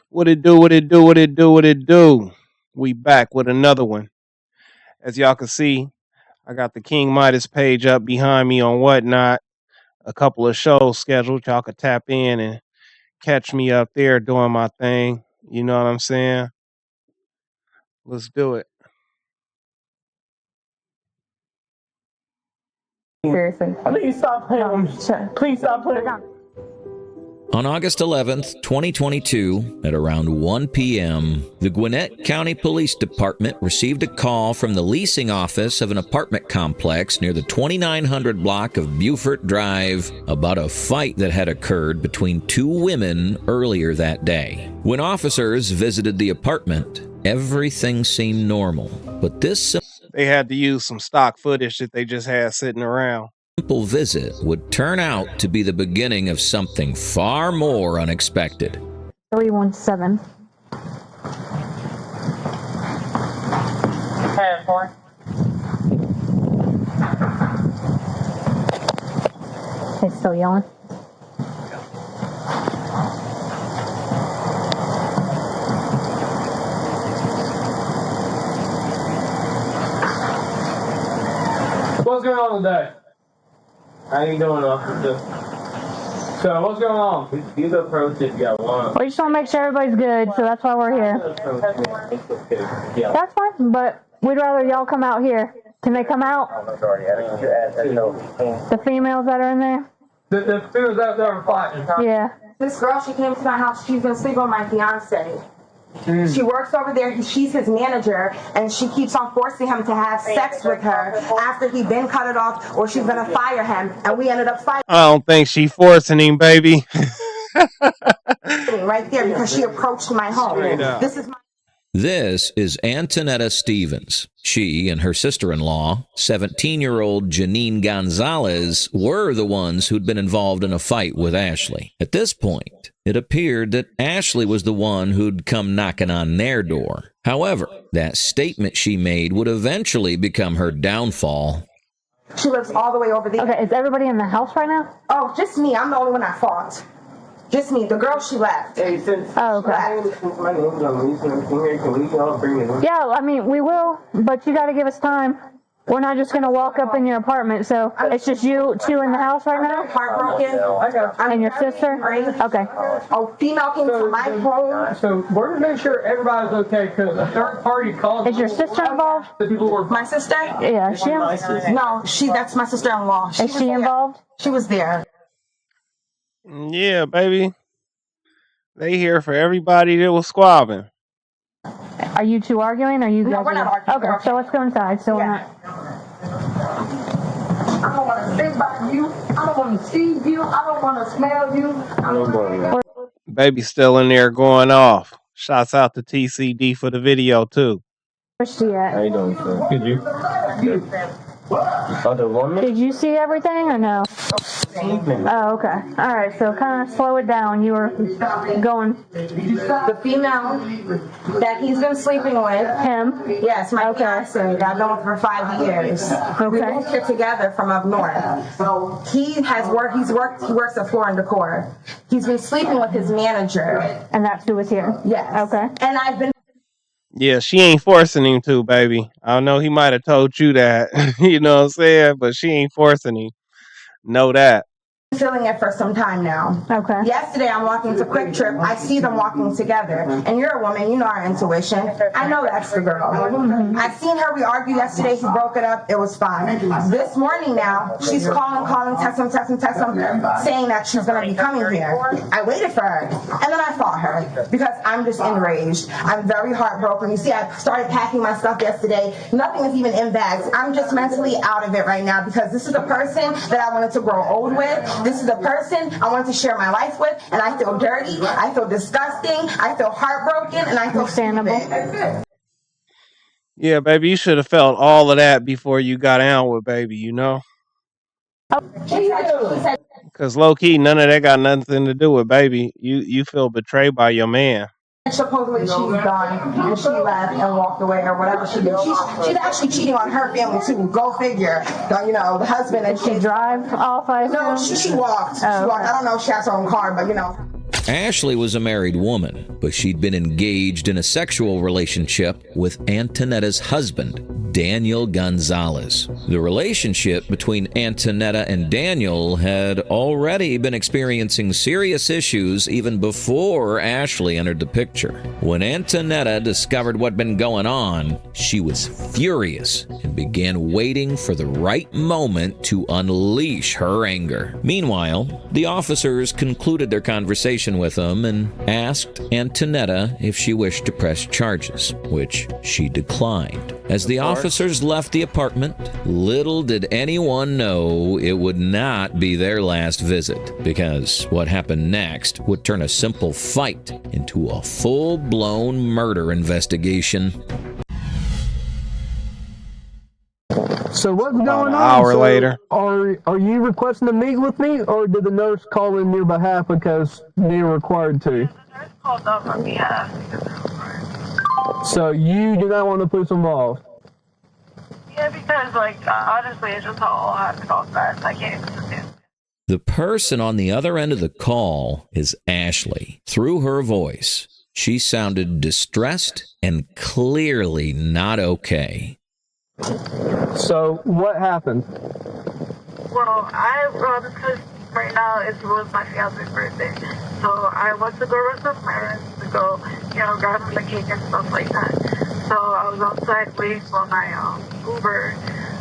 What it do, what it do, what it do, what it do. We back with another one. As y'all can see, I got the King Midas page up behind me on Whatnot. A couple of shows scheduled. Y'all could tap in and catch me up there doing my thing. You know what I'm saying? Let's do it. Seriously. Please stop playing. Please stop playing. On August 11th, 2022, at around 1 p.m., the Gwinnett County Police Department received a call from the leasing office of an apartment complex near the 2900 block of Beaufort Drive about a fight that had occurred between two women earlier that day. When officers visited the apartment, everything seemed normal, but this They had to use some stock footage that they just had sitting around. simple visit would turn out to be the beginning of something far more unexpected. 317. Hey, boy. He's still yelling. What's going on today? How you doing, officer? So, what's going on? You go approach if you want. We just want to make sure everybody's good, so that's why we're here. Yeah. That's fine, but we'd rather y'all come out here. Can they come out? The females that are in there? The females out there are fighting, huh? Yeah. This girl, she came to my house. She's been sleeping with my fiance. She works over there. She's his manager, and she keeps on forcing him to have sex with her after he been cut it off, or she's gonna fire him. And we ended up fighting I don't think she forcing him, baby. right there because she approached my home. Straight up. This is Antonetta Stevens. She and her sister-in-law, 17-year-old Janine Gonzalez, were the ones who'd been involved in a fight with Ashley. At this point, it appeared that Ashley was the one who'd come knocking on their door. However, that statement she made would eventually become her downfall. She lives all the way over there. Okay, is everybody in the house right now? Oh, just me. I'm the only one at fault. Just me. The girl, she left. Hey, since Oh, okay. my name's on the leasing here, can we all bring it in? Yeah, I mean, we will, but you got to give us time. We're not just going to walk up in your apartment, so it's just you two in the house right now? Heartbroken. And your sister? Okay. Oh, female came to my home. So we're just making sure everybody's okay because a third party called. Is your sister involved? The people were. My sister? Yeah, is she involved? No, that's my sister-in-law. Is she involved? She was there. Yeah, baby. They here for everybody that was squabbling. Are you two arguing? Or you No, guys we're not arguing. Okay, so let's go inside. So Yeah. I don't want to think about you. I don't want to see you. I don't want to smell you. Baby still in there going off. Shouts out to TCD for the video too. where's she at? How you doing, sir? Did you? Other woman? Did you see everything or no? Oh, okay. All right, so kind of slow it down. You were going. The female that he's been sleeping with. Him? Yes, my Okay. fiance. I've known him for 5 years. We Okay. moved here together from up north. He works at Floor and Decor. He's been sleeping with his manager. And that's who was here? Yes. Okay. And I've been Yeah, she ain't forcing him to, baby. I know he might have told you that, you know what I'm saying? But she ain't forcing him. Know that. feeling it for some time now. Okay. Yesterday, I'm walking to Quick Trip. I see them walking together. And you're a woman. You know our intuition. I know that's the girl. I seen her. We argued yesterday. He broke it up. It was fine. This morning now, she's calling, text him, saying that she's going to be coming here. I waited for her. And then I fought her because I'm just enraged. I'm very heartbroken. You see, I started packing my stuff yesterday. Nothing is even in bags. I'm just mentally out of it right now because this is the person that I wanted to grow old with. This is the person I wanted to share my life with, and I feel dirty, I feel disgusting, I feel heartbroken, and I feel stupid. Yeah, baby, you should have felt all of that before you got out with baby, you know? She said, Because low-key, none of that got nothing to do with baby. You feel betrayed by your man. supposedly she's done, and she left and walked away or whatever she did. She's actually cheating on her family too. Go figure. You know, the husband and Did she drive off? No, she walked. She walked. I don't know if she has her own car, but you know. Ashley was a married woman, but she'd been engaged in a sexual relationship with Antonetta's husband, Daniel Gonzalez. The relationship between Antonetta and Daniel had already been experiencing serious issues even before Ashley entered the picture. When Antonetta discovered what'd been going on, she was furious and began waiting for the right moment to unleash her anger. Meanwhile, the officers concluded their conversation with him and asked Antonetta if she wished to press charges, which she declined. As the officers left the apartment, little did anyone know it would not be their last visit, because what happened next would turn a simple fight into a full-blown murder investigation. So what's going About on? an hour So later. Are you requesting to meet with me, or did the nurse call in your behalf because you're required to? The nurse called up on behalf. So you do not want the police involved? Yeah, because, honestly, it just all happened all fast. I can't even sit. The person on the other end of the call is Ashley. Through her voice, she sounded distressed and clearly not okay. So what happened? Well, because right now it was my fiance's birthday, so I went to go rest with my parents to go, grab him the cake and stuff like that. So I was outside waiting for my Uber.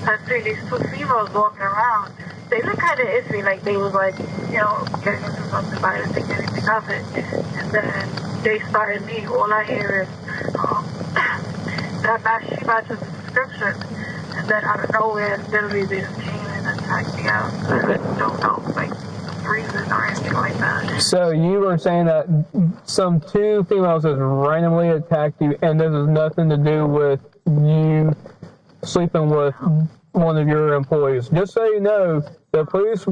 I see these two females walking around. They look kind of iffy, like they was getting into something, but I didn't think anything of it. And then they started me. All I hear is that she matches the description. And then out of nowhere, literally they just came and attacked me out. I don't know, the reason or anything like that. So you were saying that some two females just randomly attacked you, and this has nothing to do with you sleeping with one of your employees. Just so you know, the police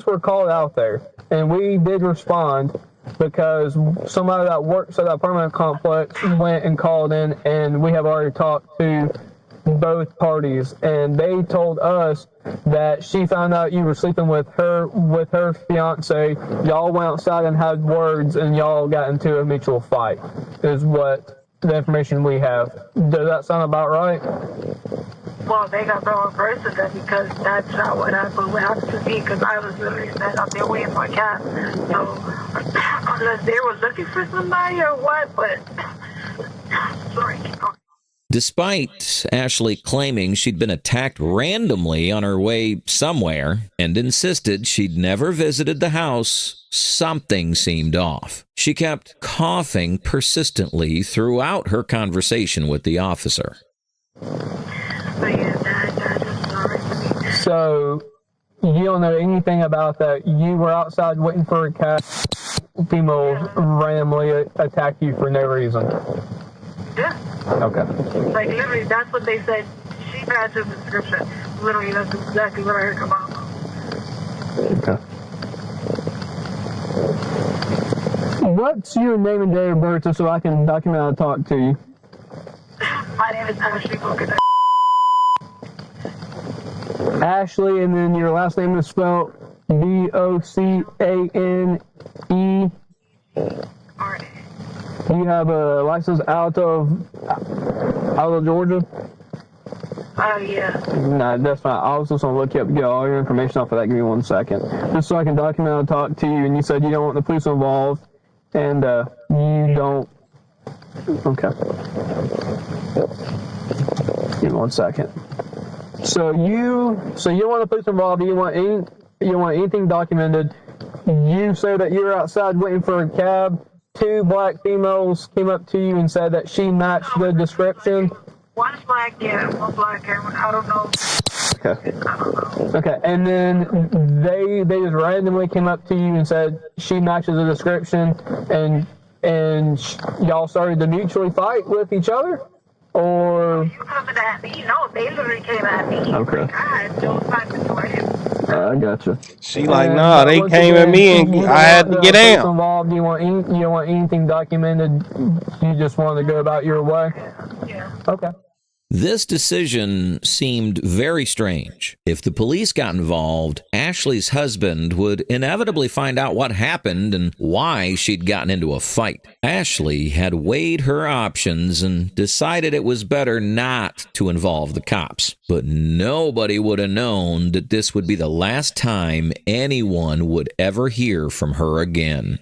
were called out there, and we did respond because somebody that works at that apartment complex went and called in, and we have already talked to both parties, and they told us that she found out you were sleeping with her fiance. Y'all went outside and had words, and y'all got into a mutual fight, is what the information we have. Does that sound about right? Well, they got the wrong person then, because that's not what happened. What happened to me, because I was literally standing out there waiting for a cab. So, unless they were looking for somebody or what, but sorry. Despite Ashley claiming she'd been attacked randomly on her way somewhere and insisted she'd never visited the house, something seemed off. She kept coughing persistently throughout her conversation with the officer. So you don't know anything about that. You were outside waiting for a cab. Females randomly attacked you for no reason. Yeah. Okay. Literally, that's what they said. She matches the description. Literally, that's exactly what I heard come out. Okay. What's your name and date of birth, just so I can document how to talk to you? My name is Ashley Bocan. Ashley, and then your last name is spelled Bocane. R.A. Do you have a license out of Georgia? Yeah. Nah, that's fine. I was just gonna look you up to get all your information off of that. Give me 1 second, just so I can document how to talk to you. And you said you don't want the police involved, and you don't. Okay. Give me 1 second. So you don't want the police involved. You want anything documented. You say that you were outside waiting for a cab. Two black females came up to you and said that she matched the description. One's black, yeah. One black, I don't know. Okay. Okay, and then they just randomly came up to you and said she matches the description, and y'all started to mutually fight with each other, or? You coming at me? No, they literally came at me. Okay. I had no time to do anything. I gotcha. She like, nah, they came at me and I had to get down. Involved. You don't want anything documented. You just want to go about your way. Yeah. Okay. This decision seemed very strange. If the police got involved, Ashley's husband would inevitably find out what happened and why she'd gotten into a fight. Ashley had weighed her options and decided it was better not to involve the cops. But nobody would have known that this would be the last time anyone would ever hear from her again.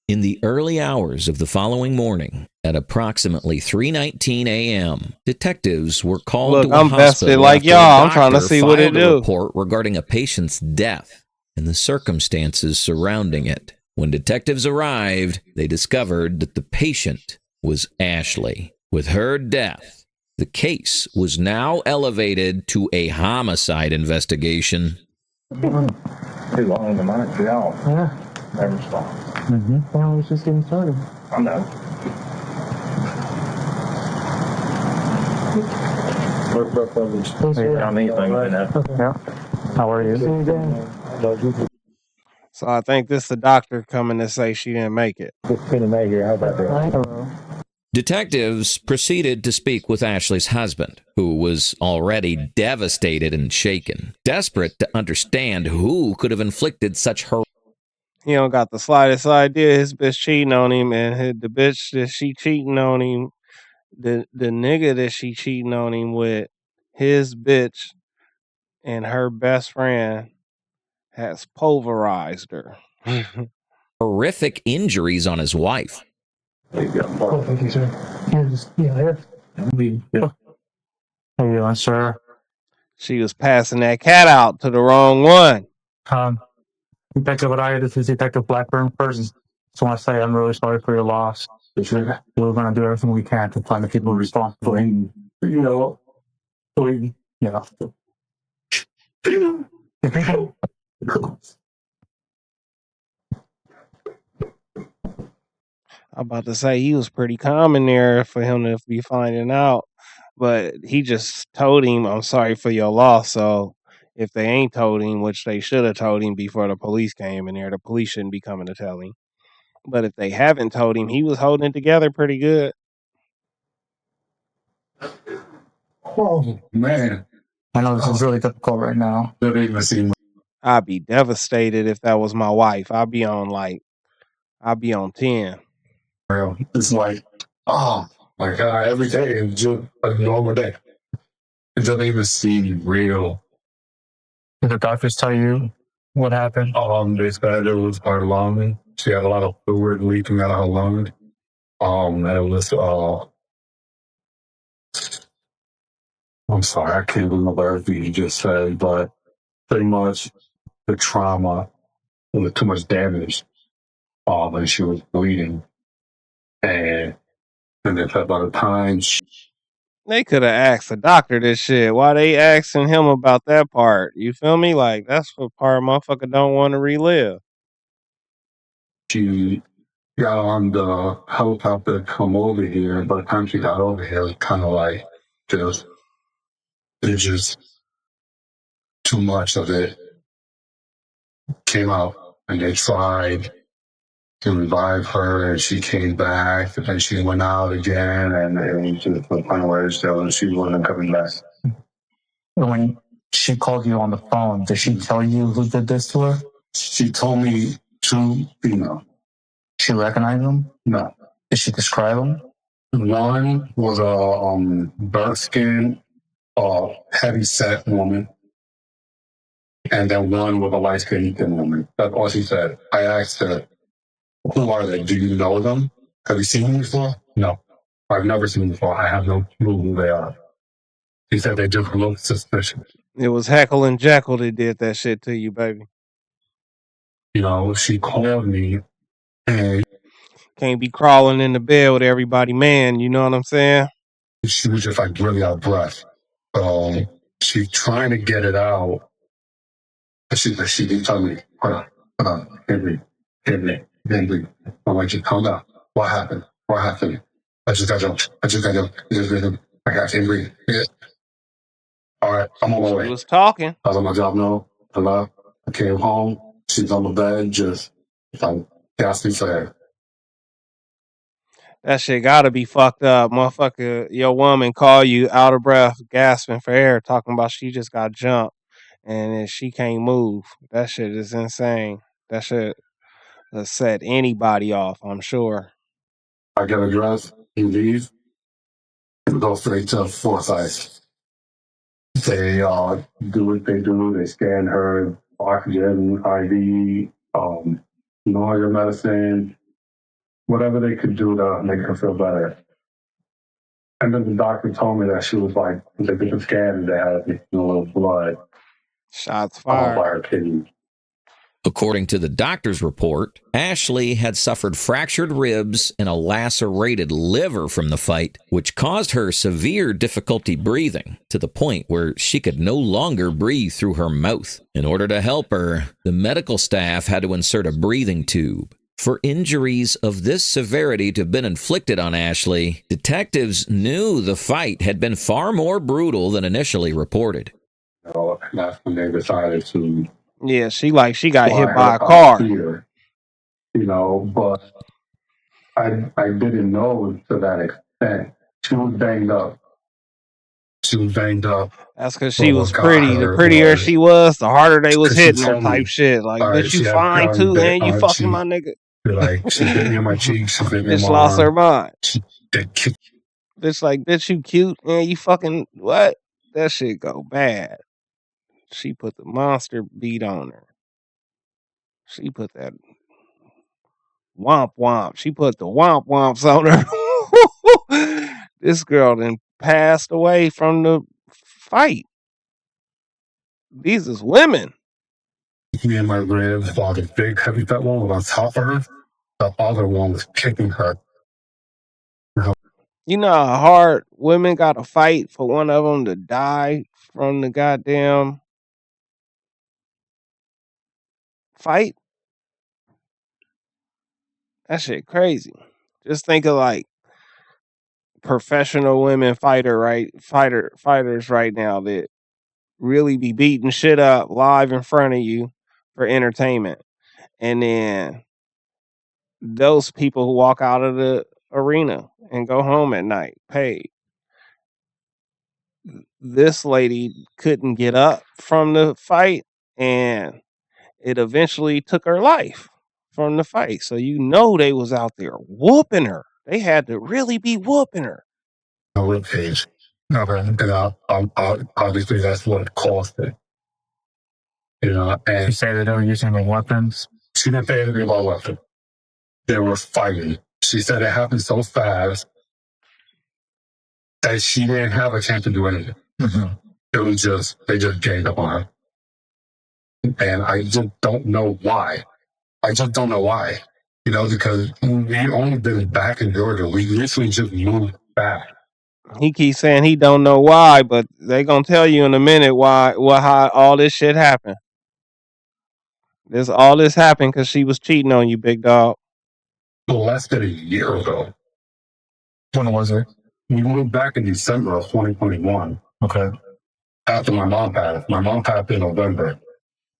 In the early hours of the following morning, at approximately 3:19 a.m., detectives were called to a I'm vested hospital like after y'all. a I'm trying to doctor see what it filed a do. report regarding a patient's death and the circumstances surrounding it. When detectives arrived, they discovered that the patient was Ashley. With her death, the case was now elevated to a homicide investigation. Too long to mind for y'all. Yeah. Never stop. Well, it's just getting started. I know. Look up on these. On anything, you know. Yeah. How are you? So I think this the doctor coming to say she didn't make it. Just couldn't make it. How about that? Hello. Detectives proceeded to speak with Ashley's husband, who was already devastated and shaken, desperate to understand who could have inflicted such horror. He don't got the slightest idea his bitch cheating on him, and the bitch that she cheating on him, the nigga that she cheating on him with, his bitch and her best friend has pulverized her. horrific injuries on his wife. Oh, thank you, sir. Here. How you doing, sir? She was passing that cat out to the wrong one. Detective Araya, this is Detective Blackburn. First, just want to say I'm really sorry for your loss. We're going to do everything we can to find the people responsible. I'm about to say he was pretty calm in there for him to be finding out, but he just told him, "I'm sorry for your loss." So if they ain't told him, which they should have told him before the police came in there, the police shouldn't be coming to tell him. But if they haven't told him, he was holding it together pretty good. Oh man, I know this is really difficult right now. that ain't even seem I'd be devastated if that was my wife. I'd be on 10. real. It's like, oh my god, every day is just a normal day. It doesn't even seem real. Did the doctors tell you what happened? They said it was her lung. She had a lot of fluid leaking out of her lung. And it was I'm sorry, I can't remember everything you just said, but pretty much the trauma with too much damage. And she was bleeding. And they said by the time They could have asked the doctor this shit. Why they asking him about that part? You feel me? Like that's what part motherfucker don't want to relive. she got on the helicopter to come over here, by the time she got over here, it was kind of like it's just too much of it came out, and they tried to revive her, and she came back, and she went out again, and it was to the point where she wasn't coming back. When she called you on the phone, did she tell you who did this to her? She told me two female. She recognized them? No. Did she describe them? One was a dark skinned, heavy set woman. And then one was a light skinned woman. That's all she said. I asked her, who are they? Do you know them? Have you seen them before? No. I've never seen them before. I have no clue who they are. She said they just look suspicious. It was Heckle and Jekyll that did that shit to you, baby. She called me and Can't be crawling in the bed with everybody, man. You know what I'm saying? she was just like really out of breath. She trying to get it out. But she didn't tell me, hold on, Henry. I'm like, just calm down. What happened? I just got jumped. I can't breathe. Yeah. All right, I'm on my She way. was talking. I was on my job now. I left. I came home. She's on the bed, just like gasping for air. That shit gotta be fucked up. Motherfucker, your woman call you out of breath, gasping for air, talking about she just got jumped and then she can't move. That shit is insane. That shit will set anybody off, I'm sure. I get a dress, he leaves, go straight to Forsyth. They do what they do. They scan her oxygen, IV, all your medicine, whatever they could do to make her feel better. And then the doctor told me that she was like, they did the scan and they had a little blood Shots by fired. her kidney. According to the doctor's report, Ashley had suffered fractured ribs and a lacerated liver from the fight, which caused her severe difficulty breathing to the point where she could no longer breathe through her mouth. In order to help her, the medical staff had to insert a breathing tube. For injuries of this severity to have been inflicted on Ashley, detectives knew the fight had been far more brutal than initially reported. And that's when they decided to. Yeah, she got hit fly by her a car. out here, but I didn't know to that extent. She was banged up. That's because But she what was got pretty. The her prettier was she was, the harder they was because she hitting her told type me, shit. Like, all right, bitch, you she had fine gotten too, bit and you on her fucking cheek. my nigga. Like, she bit me on my cheek, she bit me on Bitch my lost her arm. mind. Bitch, Bitch, like, bitch, you cute, and you fucking, what? That shit go bad. She put the monster beat on her. She put that womp womp. She put the womp womps on her. This girl then passed away from the fight. These is women. me and my ribs, while the big heavy fat one was on top of her, the other one was kicking her. You know how hard women got to fight for one of them to die from the goddamn fight? That shit crazy. Just think of like professional women fighters right now that really be beating shit up live in front of you for entertainment. And then those people who walk out of the arena and go home at night paid. This lady couldn't get up from the fight and it eventually took her life from the fight. So you know they was out there whooping her. They had to really be whooping her. A rib cage. Okay. And obviously that's what caused it. And you say that they were using the weapons? She didn't say anything about weapons. They were fighting. She said it happened so fast that she didn't have a chance to do anything. Mm-hmm. It was just, they just ganged up on her. And I just don't know why. Because we only been back in Georgia. We literally just moved back. He keeps saying he don't know why, but they gonna tell you in a minute how all this shit happened. All this happened because she was cheating on you, big dog. Less than a year ago. When was it? We moved back in December of 2021. Okay. After my mom passed. My mom passed in November,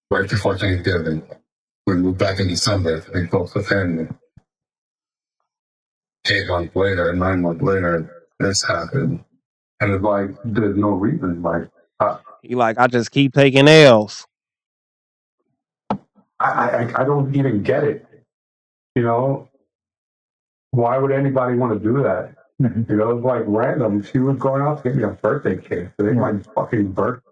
right before Thanksgiving. We moved back in December. They close the family. 8 months later, 9 months later, this happened. And it's like, there's no reason. I just keep taking L's. I don't even get it. Why would anybody want to do that? Mm-hmm. It's like random. She was going out to get me a birthday cake. So they my fucking birthday.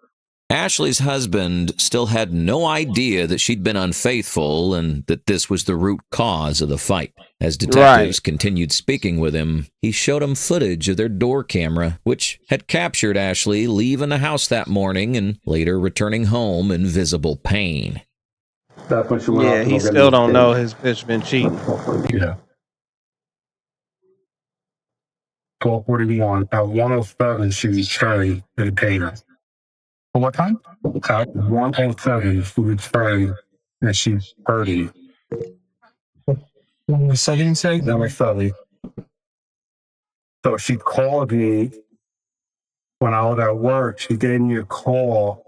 Ashley's husband still had no idea that she'd been unfaithful and that this was the root cause of the fight. As detectives continued speaking with him, he showed them footage of their door camera, which had captured Ashley leaving the house that morning and later returning home in visible pain. That's when she went out to he still don't know his bitch been cheating. Yeah. 12:41. At 1:07, she returned and paid her. For what time? At 1:07, she returned and she's 30. Second say? Number 30. So she called me when I was at work. She gave me a call.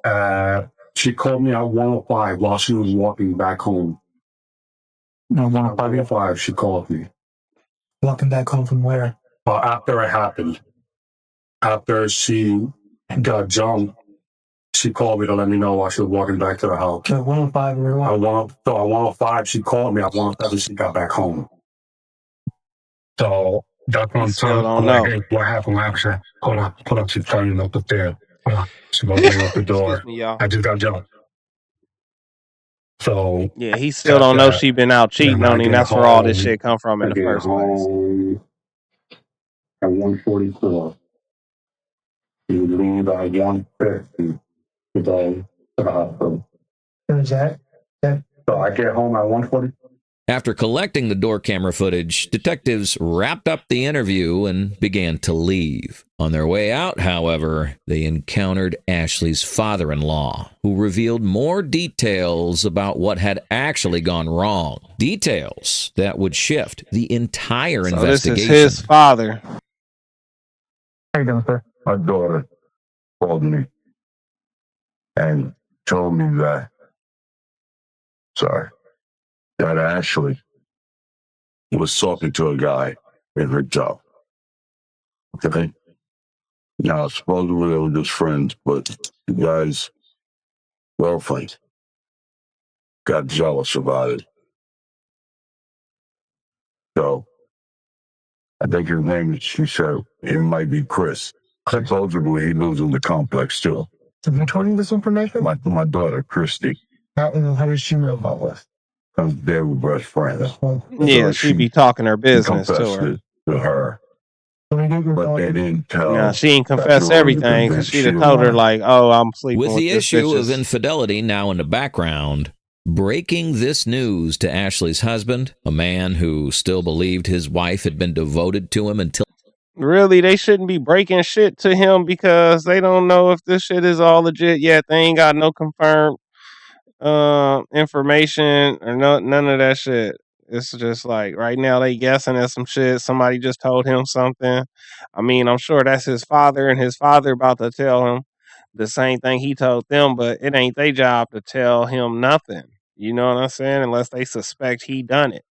She called me at 1:05 while she was walking back home. At 1:05, she called me. Walking back home from where? After it happened, after she got jumped, she called me to let me know while she was walking back to the house. At 105 or what? At 105, she called me. At 107, she got back home. So that's what He I'm still telling. don't I'm like, know. hey, what happened? What happened? Hold on. She's turning up the stairs. She opening up the door. Excuse me, y'all. I just got jumped. So Yeah, he still don't know she been out cheating on him. That's where all this shit come from in the first place. At 1:44. You leave at 1:50 to go to the hospital. Who's that? So I get home at 1:40. After collecting the door camera footage, detectives wrapped up the interview and began to leave. On their way out, however, they encountered Ashley's father-in-law, who revealed more details about what had actually gone wrong. Details that would shift the entire investigation. This is his father. How you doing, sir? My daughter called me and told me that Ashley was talking to a guy in her job. Okay? Now, supposedly they were just friends, but the guy's girlfriend got jealous about it. So, I think his name, she said, it might be Chris. Supposedly he lives in the complex too. Have you told him this information? My daughter, Christy. How did she know about this? Because they were best friends. Yeah, So she be talking her business to confessed her. it to her. But they didn't tell. Nah, she ain't that confessed she was everything because convinced she'd have she told her wanted- like, "Oh, I'm sleeping With the this issue of bitch's-" infidelity now in the background, breaking this news to Ashley's husband, a man who still believed his wife had been devoted to him until Really, they shouldn't be breaking shit to him because they don't know if this shit is all legit yet. They ain't got no confirmed information or none of that shit. It's just like right now they guessing at some shit. Somebody just told him something. I mean, I'm sure that's his father, and his father about to tell him the same thing he told them, but it ain't their job to tell him nothing. You know what I'm saying? Unless they suspect he done it.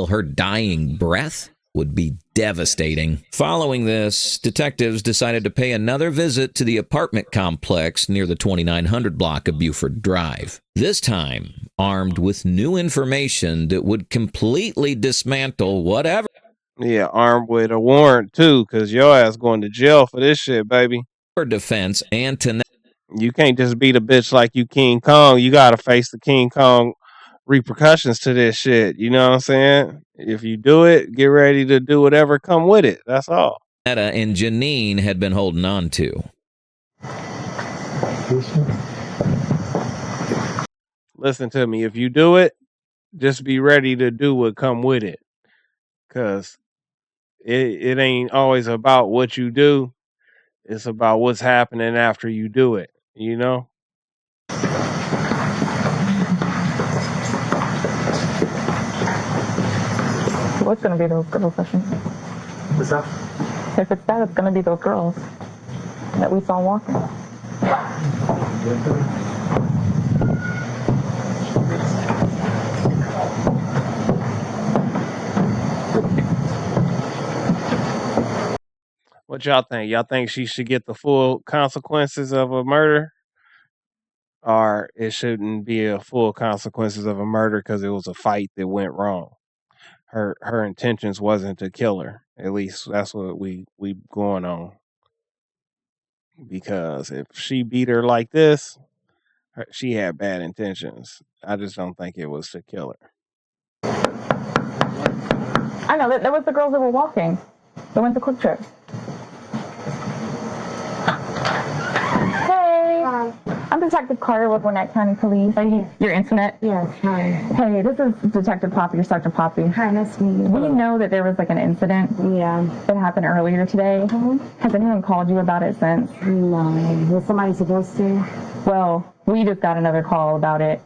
her dying breath would be devastating. Following this, detectives decided to pay another visit to the apartment complex near the 2900 block of Buford Drive. This time, armed with new information that would completely dismantle whatever. Yeah, armed with a warrant too, because your ass going to jail for this shit, baby. Defense and to you can't just beat a bitch like you King Kong. You gotta face the King Kong repercussions to this shit. You know what I'm saying? If you do it, get ready to do whatever come with it. That's all. Netta and Janine had been holding on to. Listen to me. If you do it, just be ready to do what come with it. Cause it ain't always about what you do. It's about what's happening after you do it. You know? What's gonna be those girls, I think? What's up? If it's that, it's gonna be those girls that we saw walking. What y'all think? Y'all think she should get the full consequences of a murder? Or it shouldn't be a full consequences of a murder because it was a fight that went wrong. Her intentions wasn't to kill her. At least that's what we going on. Because if she beat her like this, she had bad intentions. I just don't think it was to kill her. I know that was the girls that were walking. They went to Quick Trip. Hey, I'm Detective Carter with Gwinnett County Police. Are you your internet? Yes, hi. Hey, this is Detective Poppy or Sergeant Poppy. Hi, nice to meet you. We know that there was like an incident that happened earlier today. Has anyone called you about it since? No. Was somebody supposed to? Well, we just got another call about it.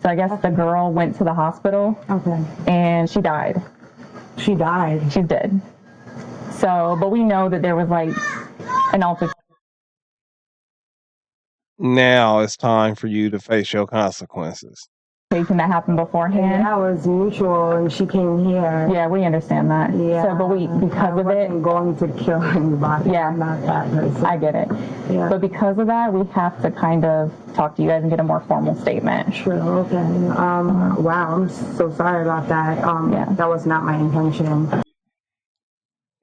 So I guess the girl went to the hospital. Okay. And she died. She died? She's dead. So, but we know that there was like an altercation. Now it's time for you to face your consequences. Can that happen beforehand? That was mutual, and she came here. Yeah, we understand that. Yeah. So, but because of it, I'm going to kill anybody. Yeah. I'm not that person. I get it. Yeah. But because of that, we have to kind of talk to you guys and get a more formal statement. Sure. Okay. Wow. I'm so sorry about that. Yeah. That was not my intention.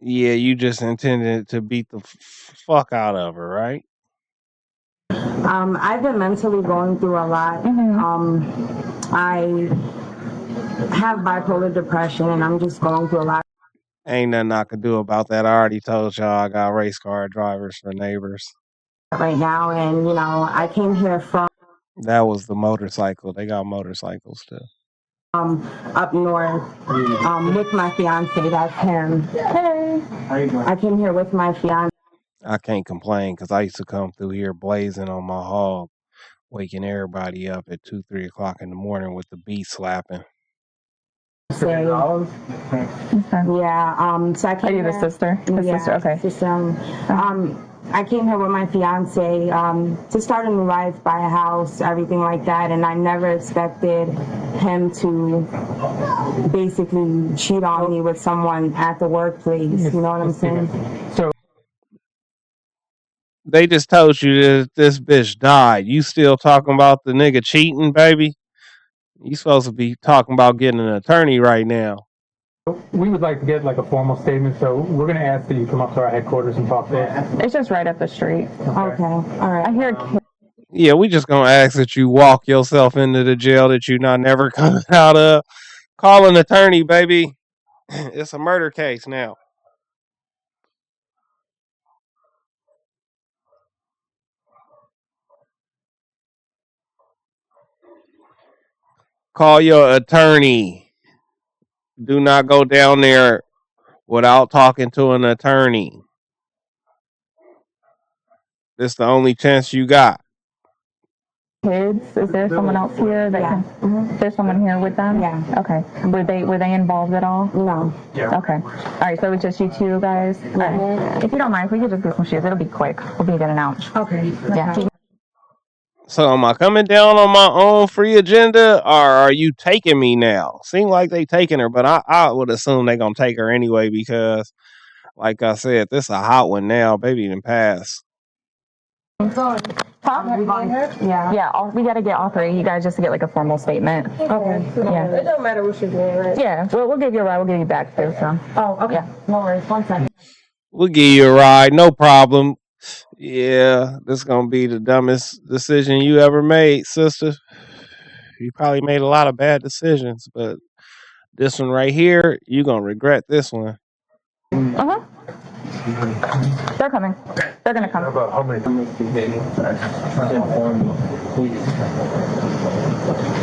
Yeah, you just intended to beat the fuck out of her, right? I've been mentally going through a lot. I have bipolar depression, and I'm just going through a lot Ain't nothing I could do about that. I already told y'all I got race car drivers for neighbors. right now, and you know, I came here from That was the motorcycle. They got motorcycles too. up north with my fiance. That's him. Hey. I came here with my fiance. I can't complain because I used to come through here blazing on my hog, waking everybody up at 2, 3 o'clock in the morning with the beat slapping. Yeah. So I came Are you here, the sister? The sister. Okay. Sister. I came here with my fiance to start a new life, buy a house, everything like that, and I never expected him to basically cheat on me with someone at the workplace. You know what I'm saying? So They just told you that this bitch died. You still talking about the nigga cheating, baby? You supposed to be talking about getting an attorney right now. we would like to get like a formal statement, so we're going to ask that you come up to our headquarters and talk there. It's just right up the street. Okay. All right. I hear kids. Yeah, we just gonna ask that you walk yourself into the jail that you not never coming out of. Call an attorney, baby. It's a murder case now. Call your attorney. Do not go down there without talking to an attorney. This the only chance you got. Kids. Is there someone else here that can? There's someone here with them? Yeah. Okay. Were they involved at all? No. Okay. All right. So it's just you two guys. All right. If you don't mind, if we could just get some shoes, it'll be quick. We'll be getting out. Okay. Yeah. So am I coming down on my own free agenda, or are you taking me now? Seem like they taking her, but I would assume they gonna take her anyway because, like I said, this a hot one now. Baby didn't pass. Huh? Yeah. Yeah. We got to get all three. You guys just to get like a formal statement. Okay. Yeah. It don't matter what she's doing, right? Yeah. We'll give you a ride. We'll give you back too. So. Oh, okay. Yeah. No worries. 1 second. We'll give you a ride, no problem. Yeah, this gonna be the dumbest decision you ever made, sister. You probably made a lot of bad decisions, but this one right here, you gonna regret this one. Uh huh. They're coming. They're gonna come. About how many?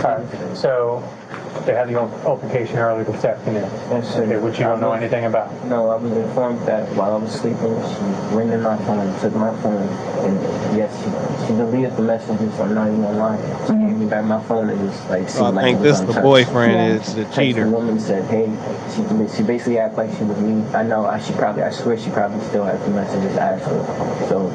Alright, so they had the altercation earlier this afternoon. Yes, sir. Okay, which you don't know anything about. No, I was informed that while I was sleeping, she ringed my phone, took my phone, and yes, she deleted the messages. I'm not even gonna lie. She gave me back my phone and just like. So I think this the boyfriend is the cheater. The woman said, "Hey," she basically acted like she was me. I swear she probably still has the messages actually. So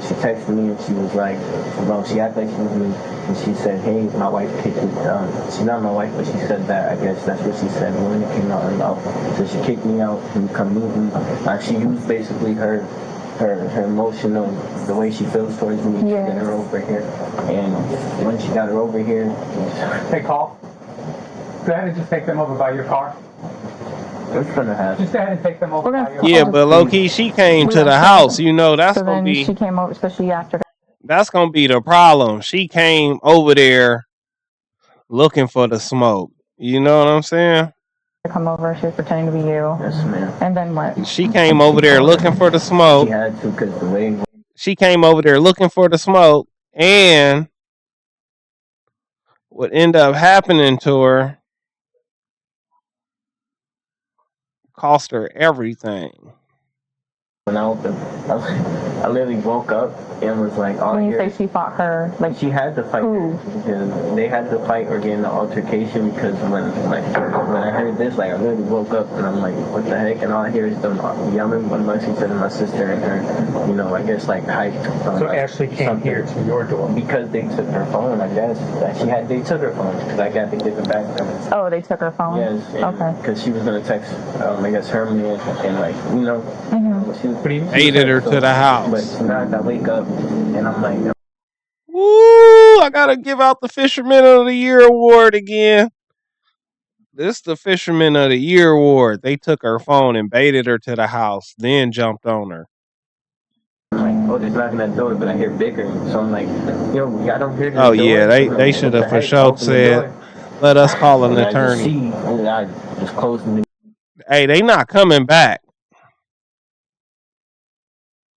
she texted me and she was like, "Bro," she acted like she was me, and she said, "Hey, my wife kicked me down." She's not my wife, but she said that. I guess that's what she said when it came out her mouth. So she kicked me out and come meet me. She used basically her emotional, the way she feels towards me, to get her over here. And when she got her over here, Hey, call. Go ahead and just take them over by your car. what's gonna happen? Just go ahead and take them over by your Yeah, car. but low key, she came to the house. You know, that's So gonna then be she came over, so she after. that's gonna be the problem. She came over there looking for the smoke. You know what I'm saying? Come over. She was pretending to be you. Yes, ma'am. And then what? She came over there looking for the smoke. She had to, because the way. She came over there looking for the smoke, and what ended up happening to her cost her everything. When I opened, I literally woke up and was like, all When you here. say she fought her, like She had to fight who? because they had to fight or get in an altercation because when I heard this, like I literally woke up and I'm like, what the heck? And all I hear is them yelling. But Mercy said my sister and her, you know, I guess like hyped. So Ashley came here to your door because they took her phone. I guess they took her phone because I got to give it back to them. Oh, they took her phone. Yes. Okay. Because she was gonna text, I guess her man and like you know. She was Hated her to the house. But tonight I wake up and I'm like, woo! I gotta give out the Fisherman of the Year award again. This is the Fisherman of the Year award. They took her phone and baited her to the house, then jumped on her. I'm like, oh, there's knocking at the door, but I hear bickering. So I'm like, yo, I don't hear the Oh door. yeah, they should have for sure said, let us call an attorney. I just closed the. Hey, they not coming back.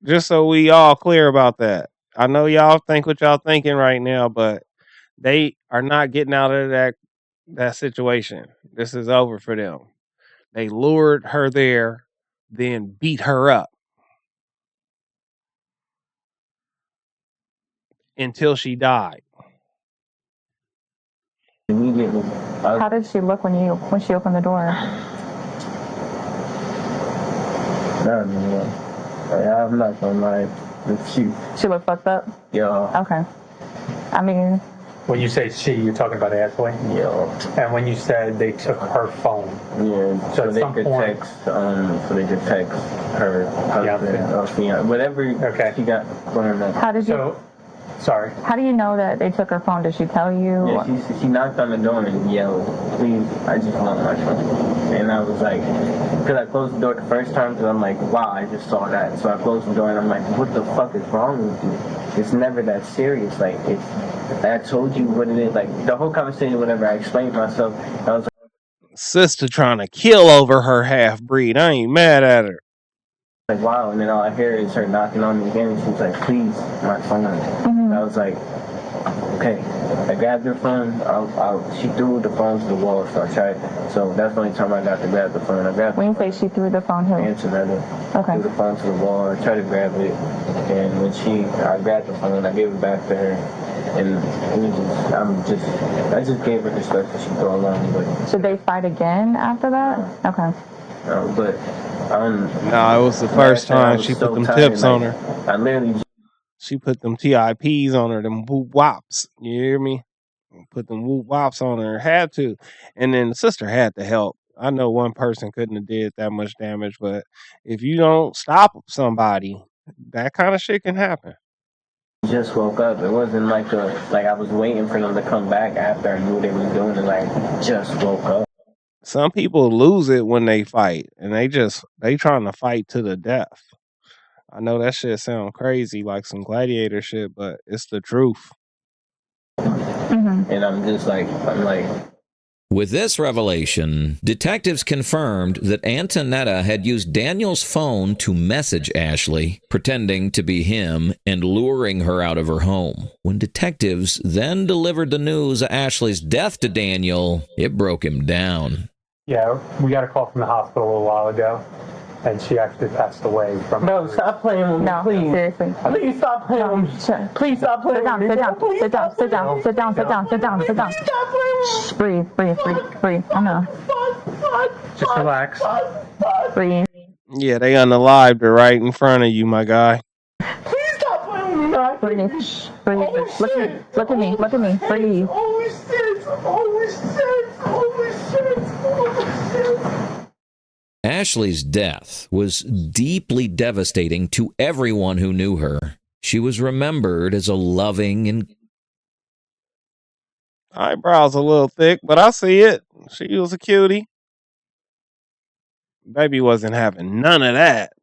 Just so we all clear about that. I know y'all think what y'all thinking right now, but they are not getting out of that situation. This is over for them. They lured her there, then beat her up until she died. Immediately. How did she look when she opened the door? I'm not gonna lie. She looked fucked up? Yeah. Okay. I mean... When you say she, you're talking about Ashley? Yeah. And when you said they took her phone? Yeah. So they could text, her husband or fiance, whatever she got going on. How did you... Sorry. How do you know that they took her phone? Did she tell you? Yeah, she knocked on the door and yelled, please, I just want my phone. And I was like, because I closed the door the first time because I'm like, wow, I just saw that. So I closed the door and I'm like, what the fuck is wrong with you? It's never that serious. Like, I told you what it is. Like, the whole conversation, whenever I explained myself, I was like, sister trying to kill over her half breed. I ain't mad at her. Like, wow, and then all I hear is her knocking on me again, and she's like, please, my phone. I was like, okay. I grabbed her phone, she threw the phone to the wall, so I tried, so that's the only time I got to grab the phone. When you say she threw the phone, who? Antonetta. Okay. Threw the phone to the wall, I tried to grab it, and when I grabbed the phone, I gave it back to her, and I just gave her the stuff that she threw along. But should they fight again after that? Okay. No, it was the first time she put them tips on her. I literally. She put them TIPs on her, them whoop wops. You hear me? Put them whoop wops on her. Had to. And then the sister had to help. I know one person couldn't have did that much damage, but if you don't stop somebody, that kind of shit can happen. Just woke up. It wasn't like I was waiting for them to come back after I knew what they was doing and just woke up. Some people lose it when they fight, and they trying to fight to the death. I know that shit sound crazy, like some gladiator shit, but it's the truth. And I'm like. With this revelation, detectives confirmed that Antonetta had used Daniel's phone to message Ashley, pretending to be him and luring her out of her home. When detectives then delivered the news of Ashley's death to Daniel, it broke him down. Yeah, we got a call from the hospital a little while ago, and she actually passed away from... No, stop playing with me, please. Seriously. Please stop playing with me. Please stop playing with me. Sit down. Shh, breathe. I know. Just relax. Breathe. Yeah, they unalived her right in front of you, my guy. Please stop playing with me. Breathe. Breathe. Look at me. Breathe. Holy shit. Ashley's death was deeply devastating to everyone who knew her. She was remembered as a loving and... Eyebrows a little thick, but I see it. She was a cutie. Baby wasn't having none of that.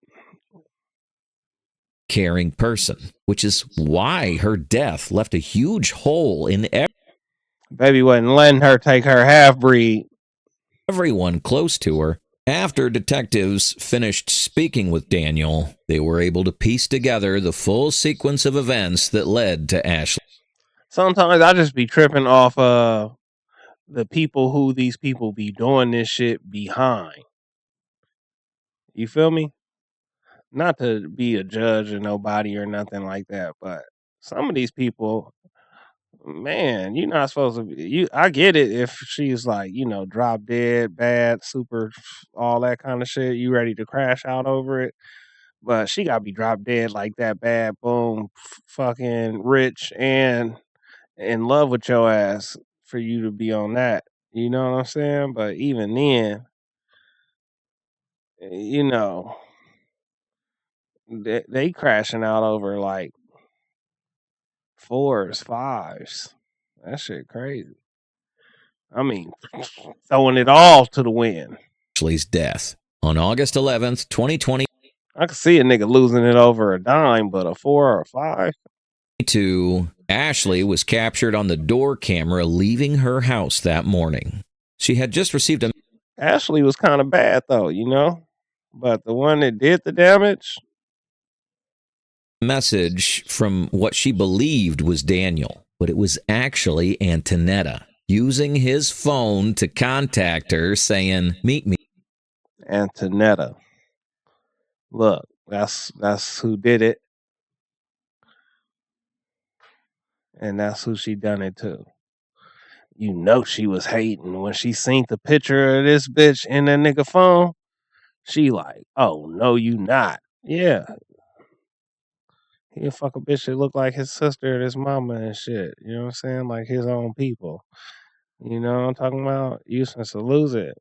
Caring person, which is why her death left a huge hole in Baby wasn't letting her take her half-breed. Everyone close to her. After detectives finished speaking with Daniel, they were able to piece together the full sequence of events that led to Ashley. Sometimes I just be tripping off the people who these people be doing this shit behind. You feel me? not to be a judge or nobody or nothing like that, but some of these people, man, you're not supposed to be. I get it if she's like, drop dead, bad, super, all that kind of shit. You ready to crash out over it? But she gotta be drop dead like that, bad, boom, fucking rich and in love with your ass for you to be on that. You know what I'm saying? But even then, you know, they crashing out over like 4s, 5s. That shit crazy. I mean, throwing it all to the wind. Ashley's death on August 11th, 2020. I could see a nigga losing it over a dime, but a 4 or a 5. Ashley was captured on the door camera leaving her house that morning. She had just received a Ashley was kind of bad though, but the one that did the damage, message from what she believed was Daniel, but it was actually Antonetta using his phone to contact her saying, "Meet me." Antonetta. Look, that's who did it. And that's who she done it to. You know she was hating when she seen the picture of this bitch in that nigga phone. She like, oh no, you not. Yeah. He'll fuck a bitch that look like his sister and his mama and shit. You know what I'm saying? Like his own people. You know what I'm talking about? You was supposed to lose it.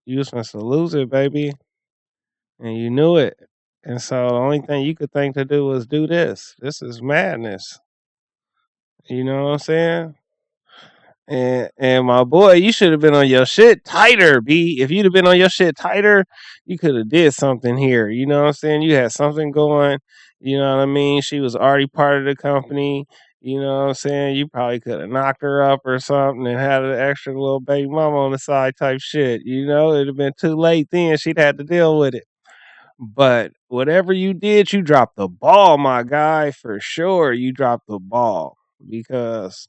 You was supposed to lose it, baby. And you knew it. And so the only thing you could think to do was do this. This is madness. You know what I'm saying? And my boy, you should have been on your shit tighter, B. If you'd have been on your shit tighter, you could have did something here. You know what I'm saying? You had something going. You know what I mean? She was already part of the company. You know what I'm saying? You probably could have knocked her up or something and had an extra little baby mama on the side type shit. You know, it'd have been too late then. She'd had to deal with it. But whatever you did, you dropped the ball, my guy. For sure, you dropped the ball because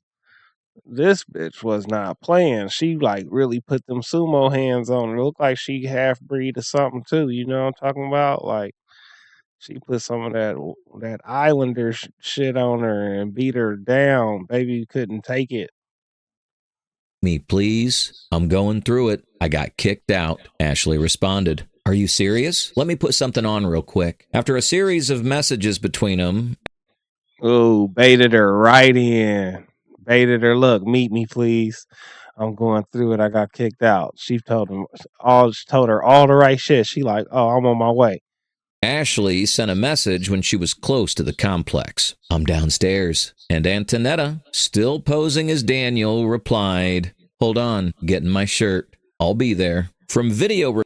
this bitch was not playing. She like really put them sumo hands on her. It looked like she half breed or something too. You know what I'm talking about? Like she put some of that Islander shit on her and beat her down. Baby couldn't take it. "Me, please. I'm going through it. I got kicked out," Ashley responded. "Are you serious? Let me put something on real quick." After a series of messages between them, Oh, baited her right in. Baited her. Look, meet me, please. I'm going through it. I got kicked out. She told her all the right shit. She like, oh, I'm on my way. Ashley sent a message when she was close to the complex. "I'm downstairs." And Antonetta, still posing as Daniel, replied, "Hold on, getting my shirt. I'll be there." From video.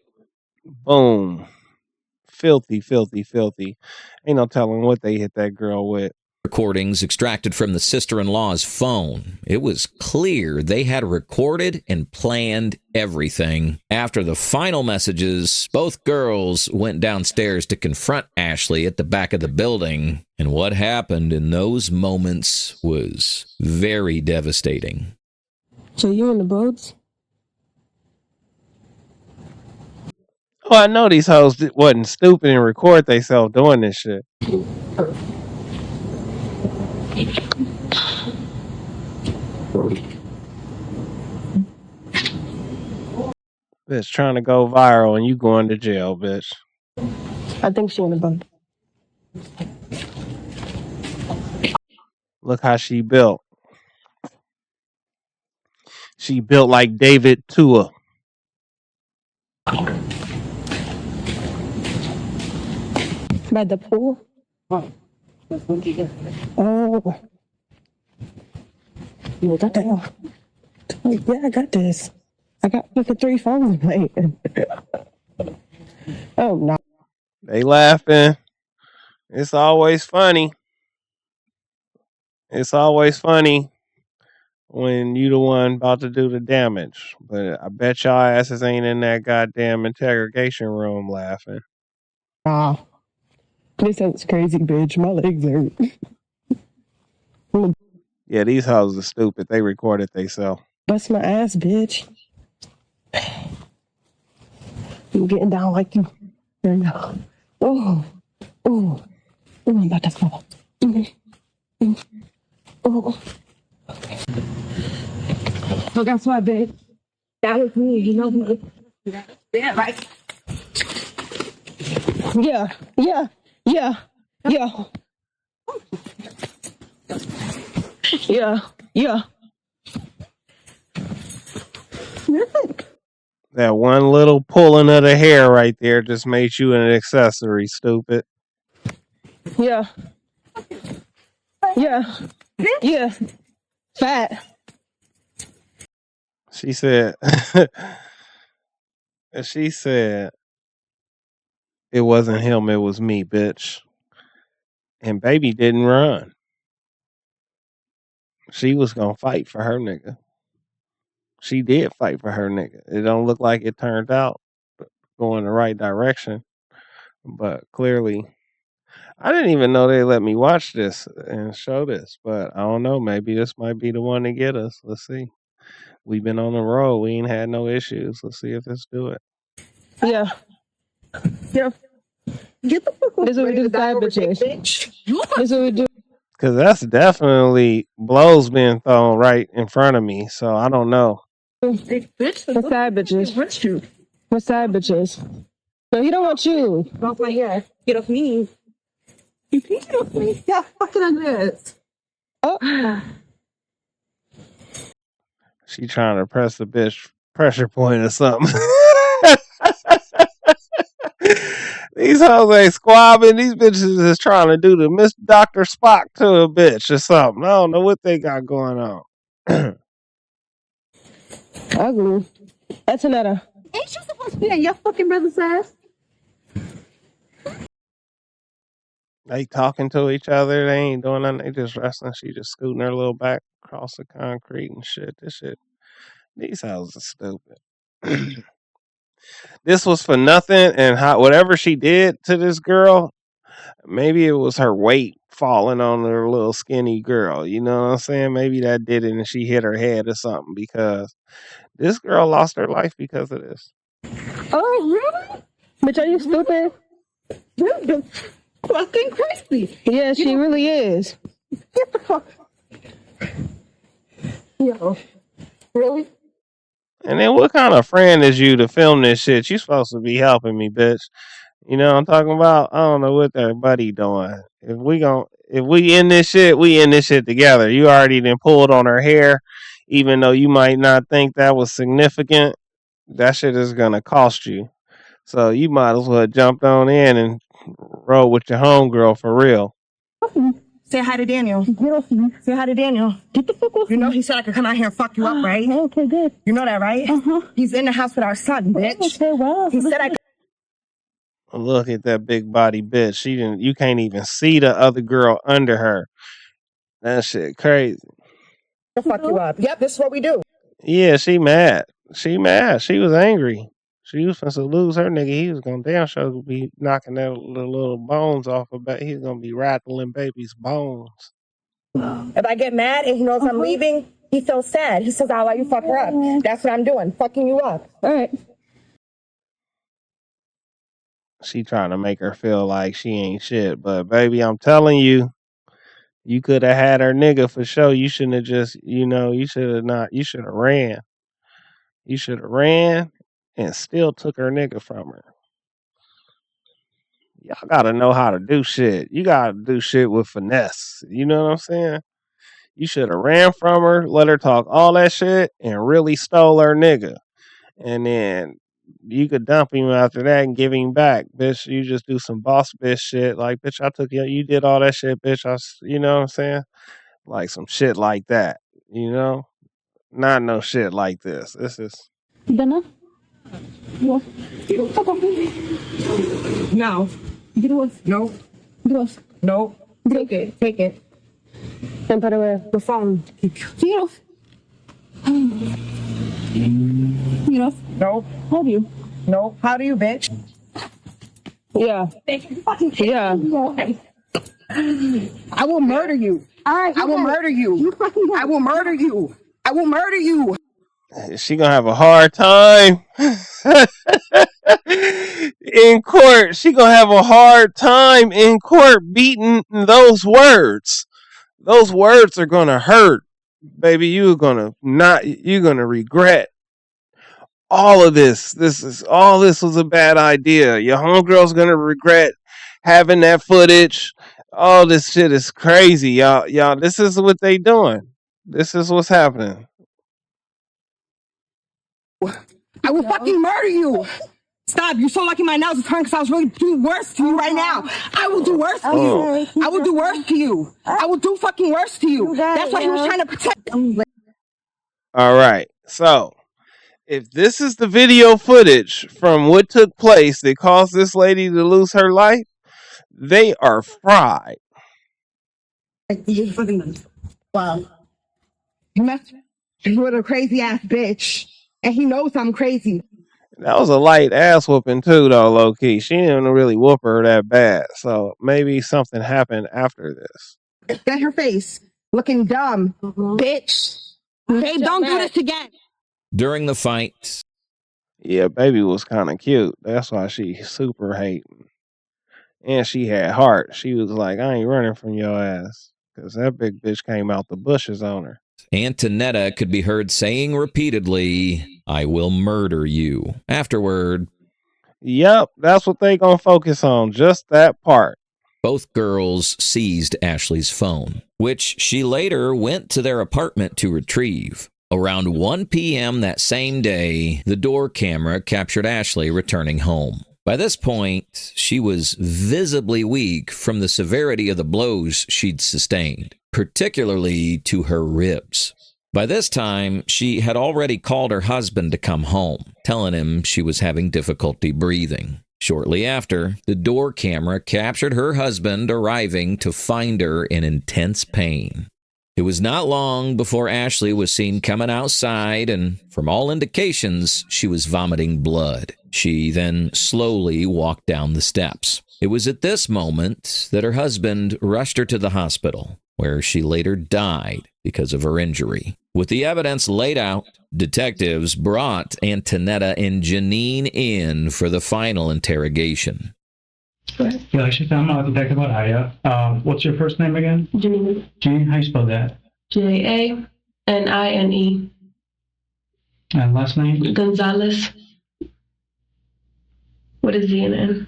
Boom. Filthy, filthy, filthy. Ain't no telling what they hit that girl with. Recordings extracted from the sister-in-law's phone. It was clear they had recorded and planned everything. After the final messages, both girls went downstairs to confront Ashley at the back of the building. And what happened in those moments was very devastating. So you in the boats? Oh, I know these hoes wasn't stupid and record themselves doing this shit. Bitch trying to go viral and you going to jail, bitch. I think she in the boat. Look how she built. She built like David Tua. By the pool? Oh. You got that? Yeah, I got this. I got fucking 3 phones playing. Oh, no. They laughing. It's always funny. It's always funny when you the one about to do the damage. But I bet y'all asses ain't in that goddamn interrogation room laughing. Nah. This sounds crazy, bitch. My legs hurt. Yeah, these hoes are stupid. They recorded themselves. Bust my ass, bitch. I'm getting down like you. There you go. Oh, Ooh, I'm about to fall. Oh. So guess what, babe? That was me, you know me. Yeah, right. Yeah. Yeah. Yeah. That one little pulling of the hair right there just made you an accessory, stupid. Yeah. Fat. She said, she said, it wasn't him, it was me, bitch. And baby didn't run. She was gonna fight for her nigga. She did fight for her nigga. It don't look like it turned out going the right direction, but clearly, I didn't even know they let me watch this and show this. But I don't know. Maybe this might be the one to get us. Let's see. We've been on the road. We ain't had no issues. Let's see if this do it. Yeah. Get the fuck over. This is what we do to side bitches. This is what we do. Because that's definitely blows being thrown right in front of me. So I don't know. What side bitches? What side bitches? No, he don't want you. Get off my hair. Get off me. You can get off me. Yeah, fucking on this. Oh. She trying to press the bitch pressure point or something. These hoes ain't squabbing. These bitches is trying to do the Miss Dr. Spock to a bitch or something. I don't know what they got going on. Ugly. That's another. Ain't you supposed to be at your fucking brother's ass? They talking to each other. They ain't doing nothing. They just wrestling. She just scooting her little back across the concrete and shit. This shit. These houses are stupid. This was for nothing, and whatever she did to this girl, maybe it was her weight falling on her little skinny girl. You know what I'm saying? Maybe that did it, and she hit her head or something, because this girl lost her life because of this. Oh, really? Bitch, are you stupid? You're fucking crazy. Yeah, she really is. Get the fuck. Yo, really? And then what kind of friend is you to film this shit? You supposed to be helping me, bitch. You know what I'm talking about? I don't know what that buddy doing. If we in this shit, we in this shit together. You already done pulled on her hair, even though you might not think that was significant. That shit is gonna cost you. So you might as well jump on in and roll with your homegirl for real. Say hi to Daniel. Say hi to Daniel. Get the fuck off. You know he said I could come out here and fuck you up, right? Okay, good. You know that, right? He's in the house with our son, bitch. Okay, well. He said I could. Look at that big body bitch. You can't even see the other girl under her. That shit crazy. Fuck you up. Yep, this is what we do. Yeah, she mad. She mad. She was angry. She was supposed to lose her nigga. He was gonna damn sure be knocking that little bones off her back. He's gonna be rattling baby's bones. If I get mad and he knows I'm leaving, he feels sad. He says, I'll let you fuck her up. That's what I'm doing, fucking you up. All right. She trying to make her feel like she ain't shit. But baby, I'm telling you, you could have had her nigga for sure. You shouldn't have just, you should have ran. You should have ran and still took her nigga from her. Y'all gotta know how to do shit. You gotta do shit with finesse. You know what I'm saying? You should have ran from her, let her talk all that shit, and really stole her nigga. And then you could dump him after that and give him back. Bitch, you just do some boss bitch shit. Like, bitch, I took you did all that shit, bitch. You know what I'm saying? Like some shit like that. You know? Not no shit like this. This is... Dana? No. No. Get off. No. Get off. No. Take it. Take it. And put away the phone. Get off. Get off. No. How do you? No. How do you, bitch? Yeah. Yeah. I will murder you. All right. I will murder you. I will murder you. I will murder you. Is she gonna have a hard time? In court, she gonna have a hard time in court beating those words. Those words are gonna hurt, baby. You're gonna regret all of this. This was a bad idea. Your homegirl's gonna regret having that footage. All this shit is crazy, y'all. This is what they doing. This is what's happening. I will fucking murder you. Stop. You're so lucky my nails are turned because I was really doing worse to you right now. I will do worse to you. I will do worse to you. I will do fucking worse to you. That's why he was trying to protect. All right. So, if this is the video footage from what took place that caused this lady to lose her life, they are fried. Wow. You messed with a crazy ass bitch. And he knows I'm crazy. That was a light ass whooping too, though, low key. She didn't really whoop her that bad. So maybe something happened after this. Get her face. Looking dumb. Bitch. Babe, don't do this again. During the fight, Yeah, baby was kind of cute. That's why she super hating. And she had heart. She was like, I ain't running from your ass. Because that big bitch came out the bushes on her. Antonetta could be heard saying repeatedly, I will murder you. Afterward, yep, that's what they gonna focus on, just that part. Both girls seized Ashley's phone, which she later went to their apartment to retrieve. Around 1 p.m. that same day, the door camera captured Ashley returning home. By this point, she was visibly weak from the severity of the blows she'd sustained, particularly to her ribs. By this time, she had already called her husband to come home, telling him she was having difficulty breathing. Shortly after, the door camera captured her husband arriving to find her in intense pain. It was not long before Ashley was seen coming outside, and from all indications, she was vomiting blood. She then slowly walked down the steps. It was at this moment that her husband rushed her to the hospital, where she later died because of her injury. With the evidence laid out, detectives brought Antonetta and Janine in for the final interrogation. Yeah, actually, I'm a detective at Aya. What's your first name again? Janine. Janine, how you spell that? Janine. And last name? Gonzalez. What is Z and N?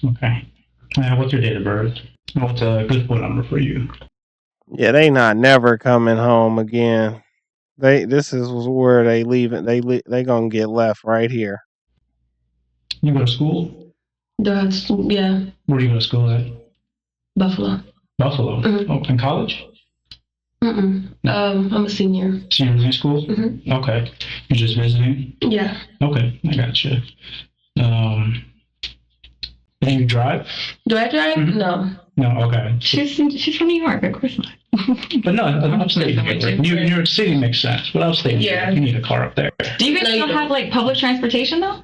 Okay. What's your date of birth? And what's a good phone number for you? Yeah, they not never coming home again. This is where they leave it. They gonna get left right here. You go to school? Yeah. Where do you go to school at? Buffalo. Buffalo? Mm-hmm. Oh, in college? No. I'm a senior. Senior in high school? Mm-hmm. Okay. You're just visiting? Yeah. Okay, I gotcha. Do you drive? Do I drive? Mm-hmm. No. No, okay. She's from New York, of course not. But no, upstate New York City makes sense. But upstate New York, you need a car up there. Do you guys still have like public transportation though?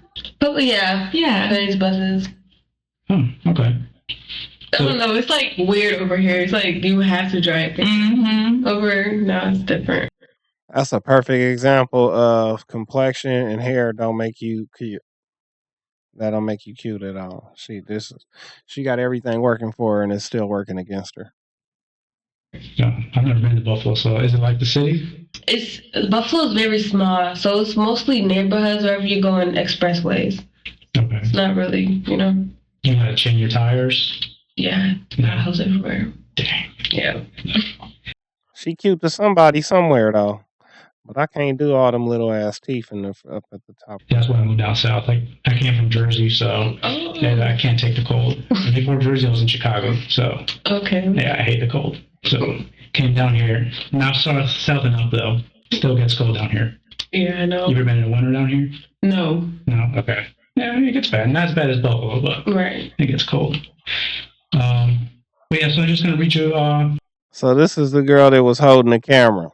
Yeah. There's buses. Okay. I don't know. It's like weird over here. It's like you have to drive. Mm-hmm. Over now, it's different. That's a perfect example of complexion and hair don't make you cute. That don't make you cute at all. She got everything working for her, and it's still working against her. No, I've never been to Buffalo. So, is it like the city? Buffalo's very small, so it's mostly neighborhoods wherever you go in expressways. Okay. It's not really, You gotta change your tires. Yeah, potholes everywhere. Dang. Yeah. She cute to somebody somewhere though, but I can't do all them little ass teeth up at the top. Yeah, that's why I moved down south. I came from Jersey, so and I can't take the cold. Before Jersey, I was in Chicago, so okay. Yeah, I hate the cold. So came down here. Now south enough though. Still gets cold down here. Yeah, I know. You ever been in the winter down here? No. No. Okay. Yeah, it gets bad. Not as bad as Buffalo, but right. It gets cold. But yeah, so I'm just gonna read you. So this is the girl that was holding the camera.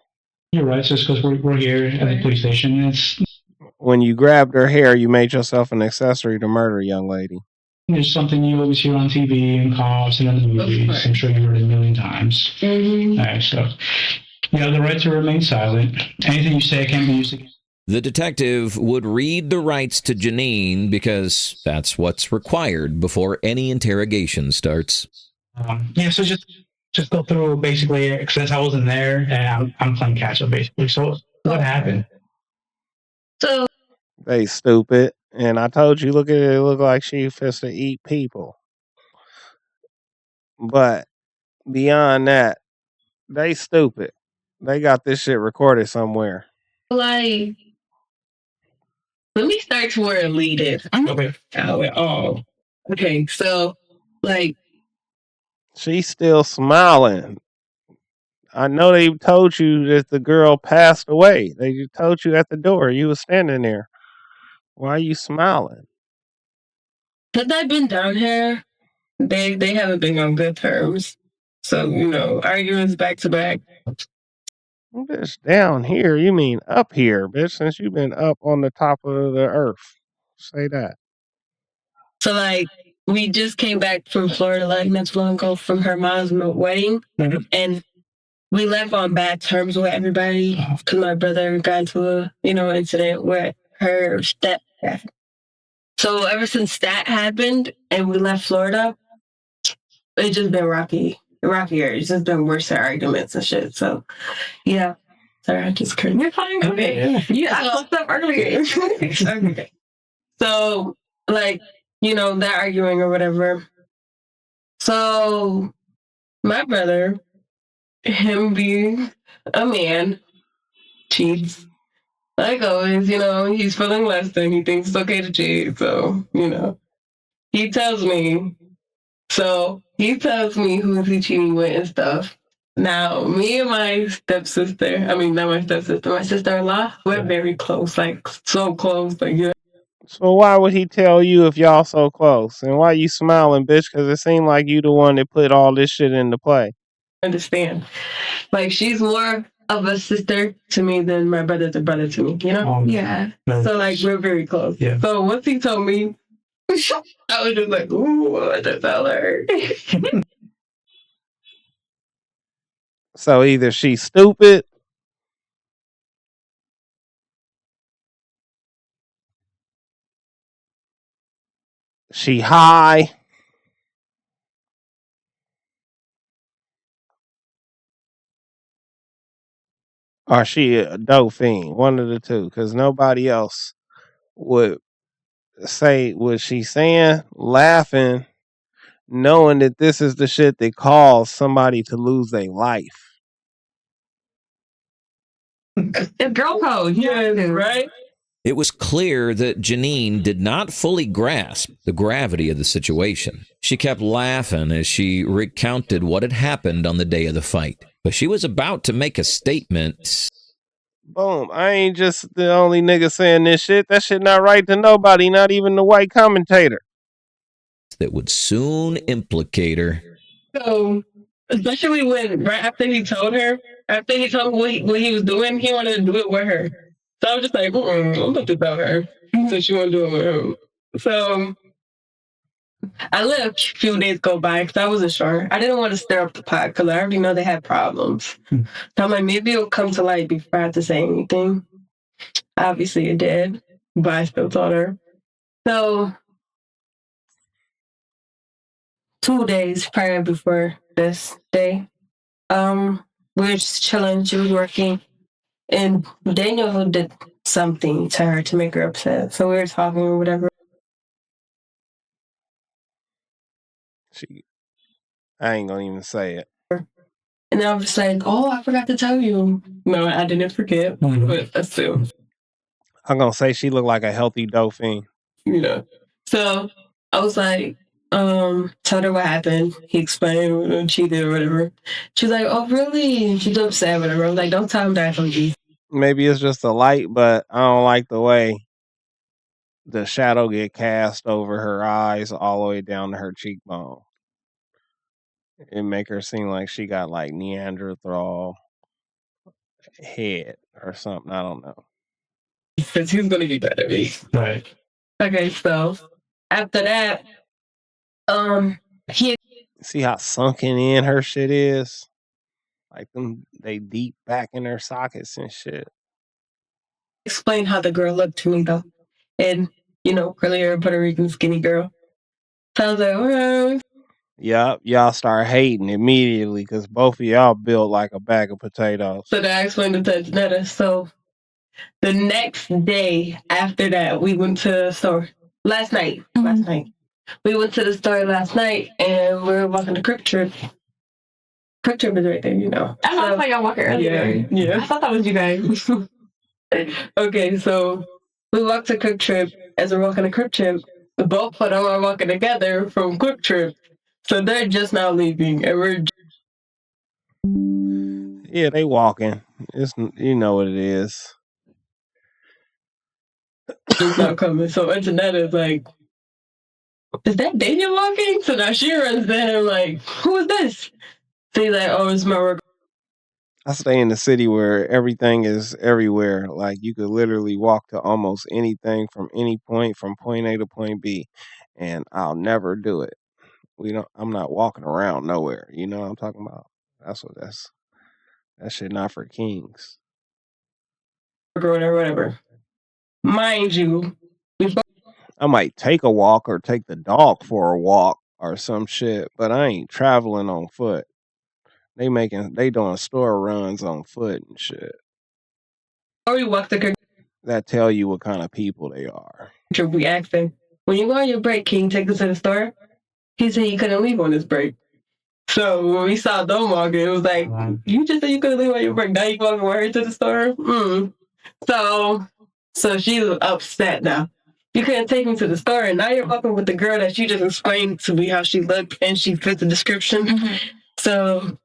You're right. Just because we're here at the police station, when you grabbed her hair, you made yourself an accessory to murder, young lady. There's something you always hear on TV and cops and other movies. I'm sure you've heard it a million times. Mm-hmm. All right, so you have the right to remain silent. Anything you say can be used against The detective would read the rights to Janine because that's what's required before any interrogation starts. Yeah, so just go through basically, since I wasn't there and I'm playing catch up basically. So what happened? So They stupid. And I told you, look at it, it look like she fist to eat people. But beyond that, they stupid. They got this shit recorded somewhere. like, let me start to where it leaded. Okay. Oh, okay. So, like, She's still smiling. I know they told you that the girl passed away. They told you at the door. You was standing there. Why are you smiling? since I've been down here, they haven't been on good terms. So, arguments back to back. Bitch, down here? You mean up here, bitch, since you've been up on the top of the earth. Say that. So, like, we just came back from Florida like not too long ago from her mom's wedding, and we left on bad terms with everybody because my brother got into a incident with her stepdad. So ever since that happened and we left Florida, it's just been rockier. It's just been worse arguments and shit. So yeah, sorry, I just couldn't. You're fine. Okay, yeah, I fucked up earlier. Okay. So like that arguing or whatever. So my brother, him being a man, cheats. Like always, he's feeling less than, he thinks it's okay to cheat. So, he tells me. So he tells me who is he cheating with and stuff. Now, me and my stepsister, I mean, not my stepsister, my sister-in-law, we're very close, like so close. Like, So why would he tell you if y'all so close? And why you smiling, bitch? Because it seemed like you the one that put all this shit into play. Understand. Like, she's more of a sister to me than my brother's a brother to me, Yeah. So, like, we're very close. Yeah. So once he told me, I was just like, ooh, I just tell her. So either she's stupid, she high, or she a dope fiend. One of the two. Because nobody else would say what she's saying, laughing, knowing that this is the shit that caused somebody to lose their life. It's girl code. Yeah, right? It was clear that Janine did not fully grasp the gravity of the situation. She kept laughing as she recounted what had happened on the day of the fight. But she was about to make a statement. Boom. I ain't just the only nigga saying this shit. That shit not right to nobody, not even the white commentator. That would soon implicate her. So, especially when, right after he told me what he was doing, he wanted to do it with her. So I was just like, I'm about to tell her. So she want to do it with him. So I let a few days go by because I wasn't sure. I didn't want to stir up the pot because I already know they had problems. So I'm like, maybe it'll come to light before I have to say anything. Obviously it did, but I still told her. So 2 days prior before this day, we were just chilling. She was working, and Daniel did something to her to make her upset. So we were talking or whatever. I ain't gonna even say it. And I was just like, oh, I forgot to tell you. No, I didn't forget, but assume. I'm gonna say she looked like a healthy dolphin. So I was like, told her what happened. He explained what she did or whatever. She's like, oh, really? She's upset, whatever. I was like, don't tell him that from you. Maybe it's just a light, but I don't like the way the shadow get cast over her eyes all the way down to her cheekbone. It make her seem like she got like Neanderthal head or something. I don't know. Because he's gonna be better at me. Right. Okay, so after that, he See how sunken in her shit is? Like them, they deep back in their sockets and shit. Explain how the girl looked to me though, and curly hair Puerto Rican skinny girl. So I was like, okay. Yup, y'all start hating immediately because both of y'all built like a bag of potatoes. So then I explained it to Janetta. So the next day after that, we went to the store. Last night. We went to the store last night and we were walking to Quick Trip. Quick Trip is right there, I thought y'all walking earlier. Yeah. I thought that was you guys. Okay, so we walked to Quick Trip. As we're walking to Quick Trip, both of them are walking together from Quick Trip. So they're just now leaving and we're Yeah, they walking. It's you know what it is. just not coming. So Antoinette is like, is that Daniel walking? So now she runs to him like, who is this? So he's like, oh, it's my work. I stay in the city where everything is everywhere. Like you could literally walk to almost anything from any point from point A to point B, and I'll never do it. I'm not walking around nowhere. You know what I'm talking about? That shit not for kings. Or whatever. Mind you, I might take a walk or take the dog for a walk or some shit, but I ain't traveling on foot. They doing store runs on foot and shit. or we walked the That tell you what kind of people they are. we asked him, when you go on your break, can you take us to the store? He said he couldn't leave on his break. So when we saw them walking, it was like, you just said you couldn't leave on your break. Now you going with her to the store? So she's upset now. You couldn't take me to the store, and now you're walking with the girl that you just explained to me how she looked, and she fit the description. So,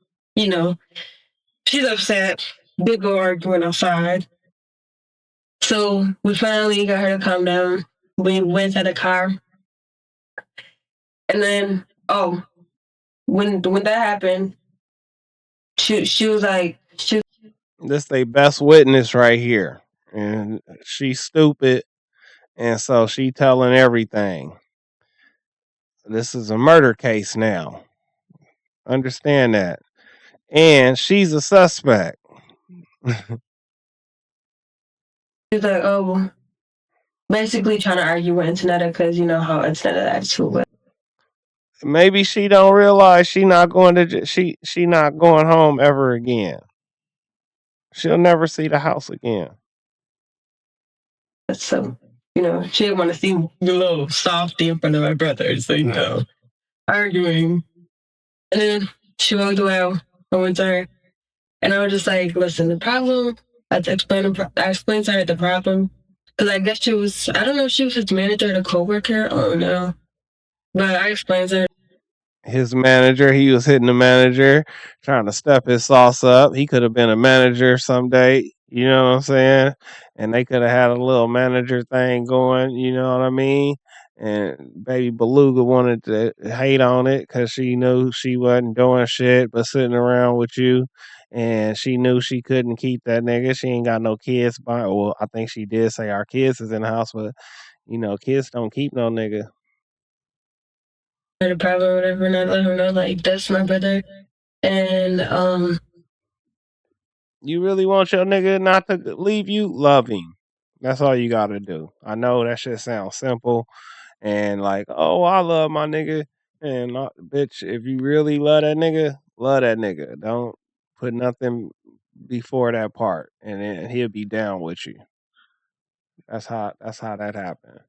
she's upset. Big old argument outside. So we finally got her to calm down. We went to the car. And then, when that happened, she was like, This they best witness right here. And she's stupid, and so she telling everything. This is a murder case now. Understand that. And she's a suspect. she's like, oh, basically trying to argue with Antonetta because you know how Antonetta acts too. Maybe she don't realize she not going home ever again. She'll never see the house again. So, she didn't want to see the little softy in front of my brother. So, arguing. And then she walked away. I went to her. And I was just like, listen, the problem, I explained to her the problem. Because I guess I don't know if she was his manager or the co-worker. I don't know. But I explained to her. His manager, he was hitting the manager, trying to step his sauce up. He could have been a manager someday, you know what I'm saying? And they could have had a little manager thing going, you know what I mean? And baby Beluga wanted to hate on it because she knew she wasn't doing shit but sitting around with you. And she knew she couldn't keep that nigga. She ain't got no kids. Well, I think she did say our kids is in the house, but kids don't keep no nigga. The problem or whatever, and I let her know, like, that's my brother. And, you really want your nigga not to leave you? Love him. That's all you gotta do. I know that shit sounds simple and like, oh, I love my nigga. And bitch, if you really love that nigga. Don't put nothing before that part, and then he'll be down with you. That's how that happened.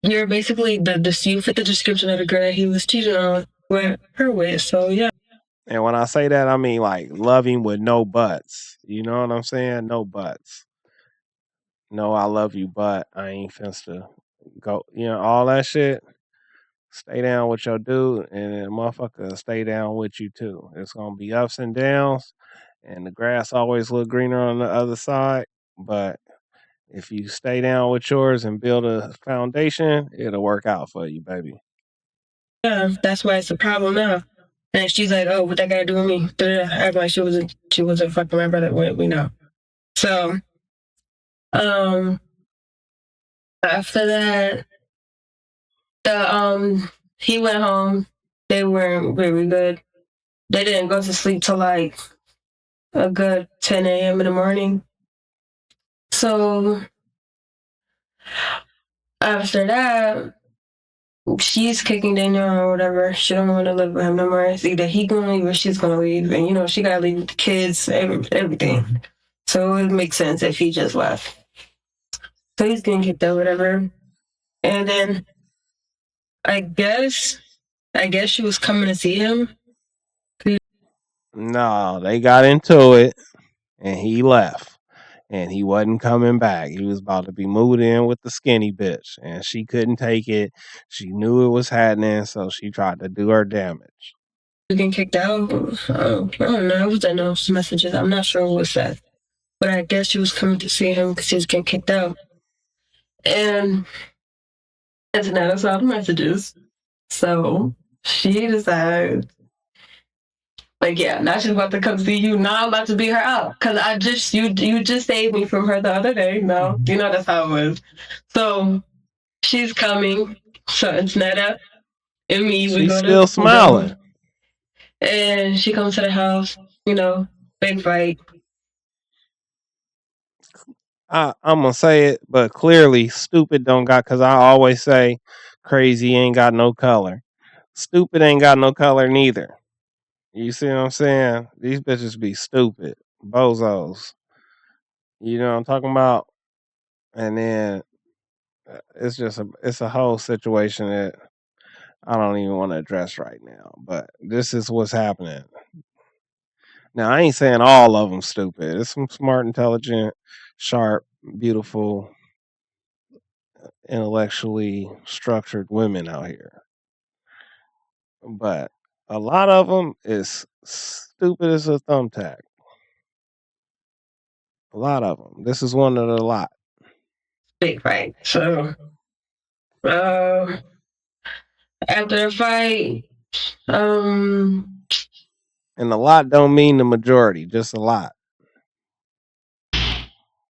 You're basically you fit the description of the girl that he was cheating on with her with. So yeah. And when I say that, I mean like loving with no buts. You know what I'm saying? No buts. No, I love you, but I ain't finna go. All that shit. Stay down with your dude, and then motherfucker stay down with you too. It's gonna be ups and downs, and the grass always look greener on the other side. But if you stay down with yours and build a foundation, it'll work out for you, baby. Yeah, that's why it's a problem now. And she's like, "Oh, what that got to do with me?" Act like she wasn't fucking my brother. We know. So, after that, he went home. They weren't very good. They didn't go to sleep till like a good 10 a.m. in the morning. So after that, she's kicking Daniel or whatever. She don't want to live with him no more. It's either he gonna leave or she's gonna leave, and she gotta leave with the kids, everything. So it makes sense if he just left. So he's getting kicked out, whatever. And then I guess she was coming to see him. No, they got into it and he left. And he wasn't coming back. He was about to be moved in with the skinny bitch. And she couldn't take it. She knew it was happening, so she tried to do her damage. Getting kicked out. I don't know. I was in those messages. I'm not sure what was said. But I guess she was coming to see him because he was getting kicked out. And Antonetta saw the messages. So she decided, like, yeah, now she's about to come see you. Now I'm about to beat her out. Because you just saved me from her the other day. No, that's how it was. So she's coming. So Antonetta and me, we She's go still smiling. And she comes to the house, big fight. I'm going to say it, but clearly stupid don't got, because I always say crazy ain't got no color. Stupid ain't got no color neither. You see what I'm saying? These bitches be stupid. Bozos. You know what I'm talking about? And then it's just it's a whole situation that I don't even want to address right now. But this is what's happening. Now, I ain't saying all of them stupid. It's some smart, intelligent, sharp, beautiful, intellectually structured women out here. But a lot of them is stupid as a thumbtack. A lot of them. This is one of the lot. Big fight. So, after the fight, and a lot don't mean the majority, just a lot.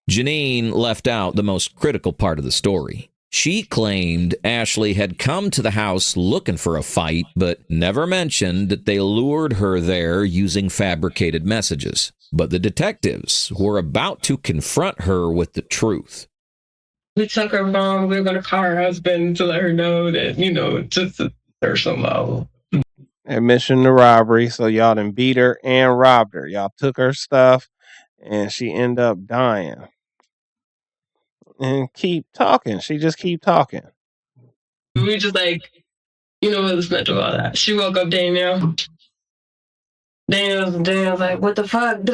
Janine left out the most critical part of the story. She claimed Ashley had come to the house looking for a fight, but never mentioned that they lured her there using fabricated messages. But the detectives were about to confront her with the truth. We took her phone. We were going to call her husband to let her know that, just to her somehow. Admission to robbery. So y'all done beat her and robbed her. Y'all took her stuff and she ended up dying. And keep talking. She just keep talking. We just it was meant to all that. She woke up Daniel. Daniel's like, what the fuck?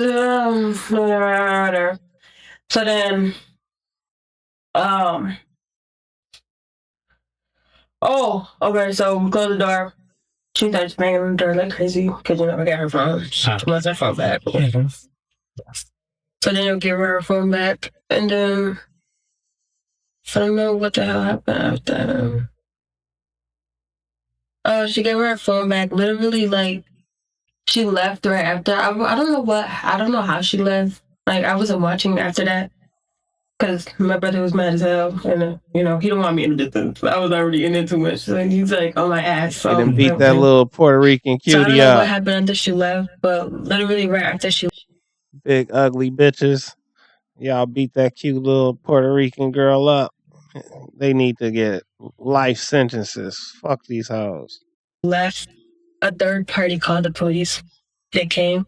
So then, okay, so we close the door. She starts banging on the door like crazy because you never get her phone. She wants her phone back. So then you'll give her her phone back, and then I don't know what the hell happened after that. She gave her phone back. Literally, she left right after. I don't know how she left. I wasn't watching after that because my brother was mad as hell, and he don't want me in the distance. I was already in it too much. So he's on my ass. So they done beat that little Puerto Rican cutie so I don't know up. what happened after she left, but literally right after she. Big ugly bitches. Y'all beat that cute little Puerto Rican girl up. They need to get life sentences. Fuck these hoes. Left, a third party called the police. They came,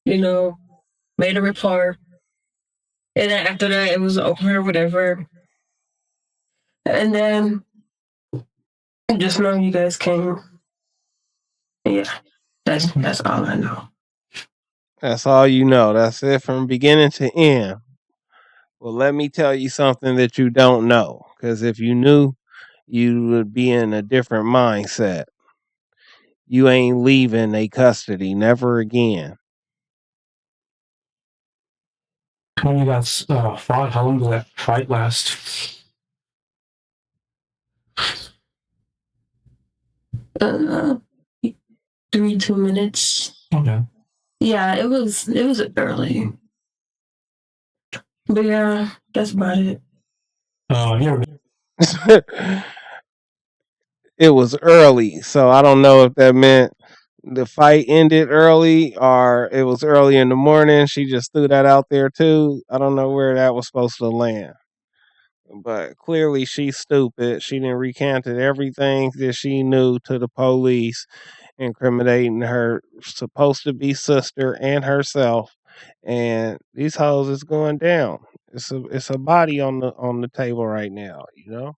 made a report. And then after that, it was over or whatever. And then, just know you guys came. Yeah, that's all I know. That's all you know. That's it from beginning to end. Well, let me tell you something that you don't know. Because if you knew, you would be in a different mindset. You ain't leaving a custody. Never again. When you guys fought, how long did that fight last? 2 minutes. Okay. Yeah, it was early. But yeah, that's about it. It was early, so I don't know if that meant the fight ended early or it was early in the morning. She just threw that out there too. I don't know where that was supposed to land. But clearly she's stupid. She didn't recanted everything that she knew to the police, incriminating her supposed to be sister and herself. And these hoes is going down. It's a body on the table right now, you know?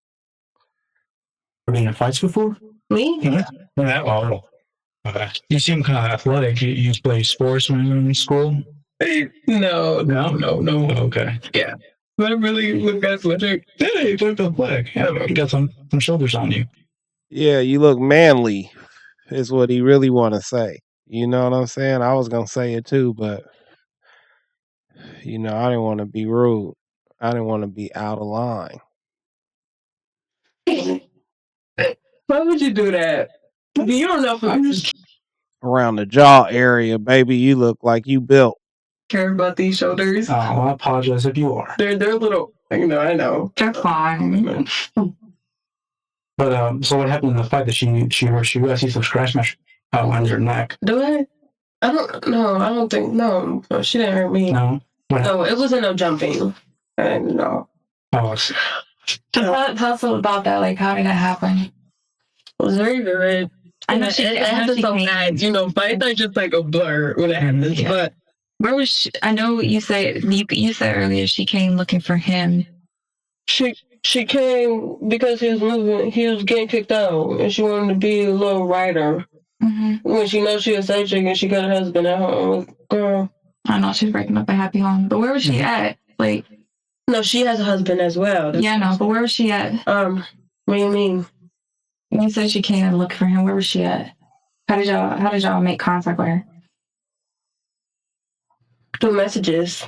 Been in fights before? Me? Yeah. Oh, okay. You seem kind of athletic. You play sports when you were in school? No. Okay. Yeah. But I really look athletic. Yeah, you look athletic. Yeah, you got some shoulders on you. Yeah, you look manly, is what he really want to say. You know what I'm saying? I was gonna say it too, but you know, I didn't want to be rude. I didn't want to be out of line. Why would you do that? You don't know if I'm just Around the jaw area, baby, you look like you built. care about these shoulders. Oh, I apologize if you are. They're a little. I know. They're fine. But so what happened in the fight that she hurt you? I see some scratch marks on your neck. Do I? I don't know. I don't think no. She didn't hurt me. No. No, it wasn't no jumping. And no. Oh, I see. Tell us about that. Like, how did that happen? It was very vivid. I know it happens so bad. You know, fights are just like a blur when it happens. Yeah. But where was she? I know you said earlier she came looking for him. She came because he was getting kicked out, and she wanted to be a little writer. Mm-hmm. When she knows she a side chick and she got a husband at home, girl. I know she's breaking up a happy home, but where was she at? Like, no, she has a husband as well. Yeah, no, but where was she at? What do you mean? You said she came and looked for him. Where was she at? How did y'all make contact with her? Through messages.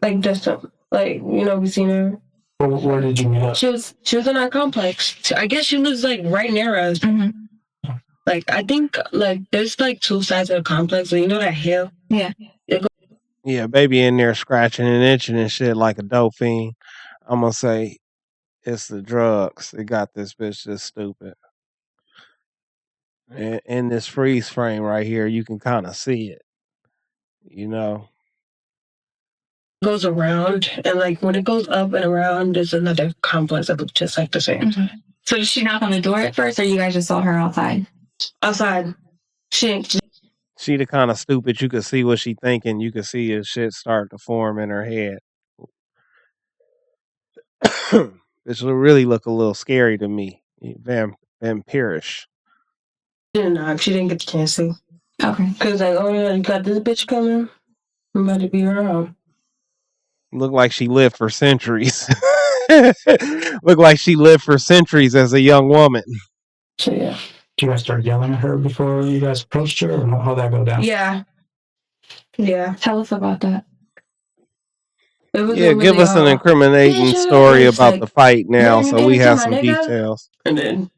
Like just we seen her. Where did you meet her? She was in our complex. I guess she lives like right near us. Mm-hmm. Like I think like there's like two sides of the complex. So you know that hill? Yeah. Yeah, baby in there scratching and itching and shit like a dope fiend. I'm gonna say it's the drugs. It got this bitch just stupid. In this freeze frame right here, you can kind of see it. You know? Goes around, and like when it goes up and around, there's another complex that looks just like the same. Mm-hmm. So did she knock on the door at first, or you guys just saw her outside? Outside. She the kind of stupid you could see what she thinking. You could see his shit start to form in her head. This will really look a little scary to me. Vampirish. She didn't knock. She didn't get the chance to. Okay. Because like, oh yeah, you got this bitch coming. I'm about to be around. Look like she lived for centuries. Look like she lived for centuries as a young woman. So yeah. Did you guys start yelling at her before you guys approached her, or how'd that go down? Yeah. Yeah. Tell us about that. Yeah, give us an incriminating story about the fight now, so we have some details. And then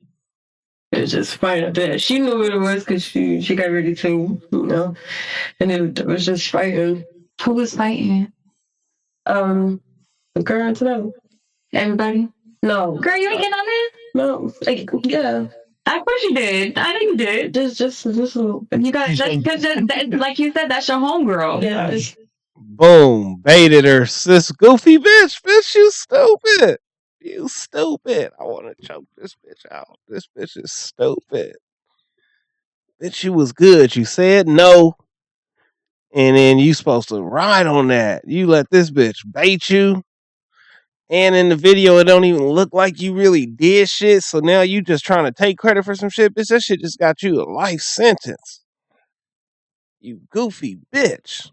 it was just fighting a bit. She knew what it was because she got ready to, you know, and it was just fighting. Who was fighting? The girl today. Everybody? No. Girl, you ain't getting on that? No. Like, yeah. Of course you did. I know you did. Just a little. You guys, like you said, that's your homegirl. Yeah. Boom. Baited her. This goofy bitch. Bitch, you stupid. You stupid. I want to choke this bitch out. This bitch is stupid. Bitch, you was good. You said no. And then you supposed to ride on that. You let this bitch bait you. And in the video, it don't even look like you really did shit. So now you just trying to take credit for some shit. Bitch, that shit just got you a life sentence. You goofy bitch.